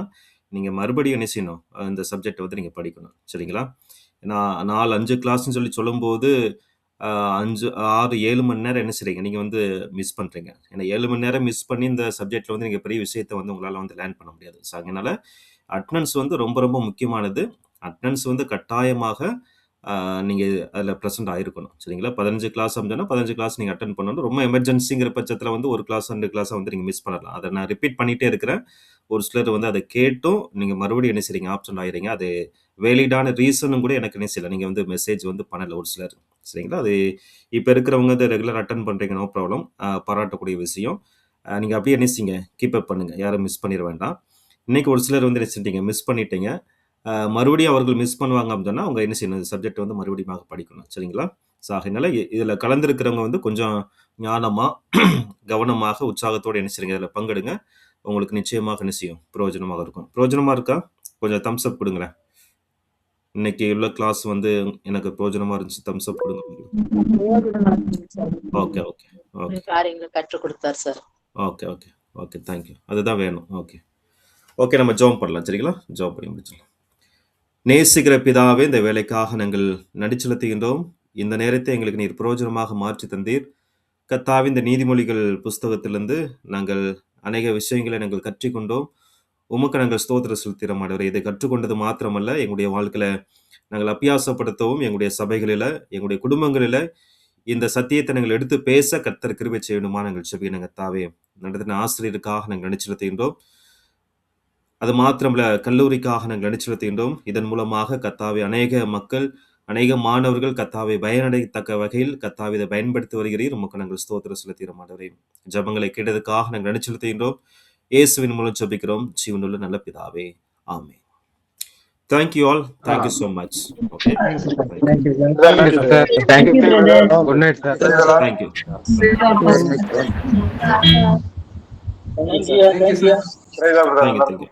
S14: நீங்க மறுபடியும் என்ன செய்யணும்? இந்த சப்ஜெக்ட்ட வந்து நீங்க படிக்கணும். சரிங்களா? ஏன்னா 4-5 கிளாஸ்ன்னு சொல்லும்போது, 5, 6, 7 மணி நேரம் என்ன செய்றீங்க? நீங்க வந்து மிஸ் பண்றீங்க. ஏன்னா 7 மணி நேரம் மிஸ் பண்ணி இந்த சப்ஜெக்ட்ல வந்து நீங்க பெரிய விஷயத்த வந்து உங்களால வந்து லேர்ன் பண்ண முடியாது. ஸோ அதனால அட்டெண்டன்ஸ் வந்து ரொம்ப ரொம்ப முக்கியமானது. அட்டெண்டன்ஸ் வந்து கட்டாயமாக நீங்க அதில பிரசன்ட் ஆயிருக்கணும். சரிங்களா? 15 கிளாஸ் அப்படின்னா 15 கிளாஸ் நீங்க அட்டெண்ட் பண்ணணும். ரொம்ப எமர்ஜென்சிங்கிற பட்சத்தில வந்து 1 கிளாஸ் 2 கிளாஸ வந்து நீங்க மிஸ் பண்ணலாம். அத நான் ரிப்பீட் பண்ணிட்டே இருக்கிறேன். ஒரு சிலர் வந்து அத கேட்டும் நீங்க மறுபடியும் என்ன செய்றீங்க? ஆப்சென்ட் ஆயிறீங்க. அது வேலிடான ரீசனும் கூட எனக்கு என்ன செய்யல. நீங்க வந்து மெசேஜ் வந்து பண்ணல ஒரு சிலர். சரிங்களா? அது இப்ப இருக்கிறவங்க வந்து ரெகுலர் அட்டெண்ட் பண்றீங்க. No problem. பாராட்டக்கூடிய விஷயம். நீங்க அப்படியே என்ன செய்யுங்க? கீப் அப் பண்ணுங்க. யாரும் மிஸ் பண்ணிற வேண்டாம். இன்னைக்கு ஒரு சிலர் வந்து என்ன செஞ்சுட்டீங்க? மிஸ் பண்ணிட்டீங்க. மறுபடியும் அவர்கள் மிஸ் பண்ணுவாங்க அப்படின்னா, அவங்க என்ன செய்யணும்? இந்த சப்ஜெக்ட் வந்து மறுபடியும் படிக்கணும். சரிங்களா? ஸோ ஆகையினால இதில கலந்திருக்கிறவங்க வந்து கொஞ்சம் ஞானமா, கவனமாக, உற்சாகத்தோட என்ன செய்யுங்க? இதில பங்கெடுங்க. உங்களுக்கு நிச்சயமாக என்ன செய்யும்? பிரயோஜனமாக இருக்கும். பிரயோஜனமா இருக்கா? கொஞ்சம் தம்ஸ் அப் குடுங்களேன். இன்னைக்கு உள்ள கிளாஸ் வந்து எனக்கு பிரயோஜனமா இருந்துச்சு. தம்ஸ் அப் குடுங்க. Okay, okay, okay.
S3: காரியங்களை கற்றுக் கொடுத்தார் sir.
S14: Okay, okay, okay. Thank you. அதுதான் வேணும். ஓகே. ஓகே, நம்ம ஜெபம் பண்ணலாம். சரிங்களா? ஜெபம் பண்ணி முடிச்சிடலாம். நேசிக்கிற பிதாவே, இந்த வேலைக்காக நாங்கள் நன்றி செலுத்துகின்றோம். இந்த நேரத்தை எங்களுக்கு நீர் பிரயோஜனமாக மாற்றி தந்தீர். கர்த்தாவே, இந்த நீதிமொழிகள் புஸ்தகத்திலிருந்து நாங்கள் அநேக விஷயங்களை நாங்கள் கற்றுக்கொண்டோம். உமக்கு நாங்கள் ஸ்தோத்திரம் செலுத்துகிறோம் ஆண்டவரே. இதை கற்றுக்கொண்டது மாத்திரமல்ல, எங்களுடைய வாழ்க்கையில நாங்கள் அபியாசப்படுத்தவும், எங்களுடைய சபைகளில, எங்களுடைய குடும்பங்களில இந்த சத்தியத்தை நாங்கள் எடுத்து பேச கர்த்தர் கிருபை செய்யணுமா நாங்கள் செபிக்கிறோம் கர்த்தாவே. நடத்தின ஆசிரியருக்காக நாங்கள் நன்றி செலுத்துகின்றோம். அது மாத்திரமல்ல, கல்லூரிக்காக நாங்கள் நன்றி செலுத்துகின்றோம். இதன் மூலமாக கர்த்தாவே அநேக மக்கள், அநேக மாணவர்கள் கர்த்தாவை பயனடையத்தக்க வகையில் கர்த்தாவே இதை பயன்படுத்தி வருகிறீர். உமக்கு நாங்கள் ஸ்தோத்திரம் செலுத்துகிறோம் ஆண்டவரே. ஜெபங்களை கேட்டதுக்காக நாங்கள் நன்றி செலுத்துகின்றோம். இயேசுவின் மூலம் ஜெபிக்கிறோம் ஜீவனுள்ள நல்ல பிதாவே. ஆமென். Thank you all. Thank you so much. Okay.
S2: Thank you, sir. Thank you, brother. Good night, sir.
S14: Thank you.
S13: Praise the Lord.
S14: Thank you.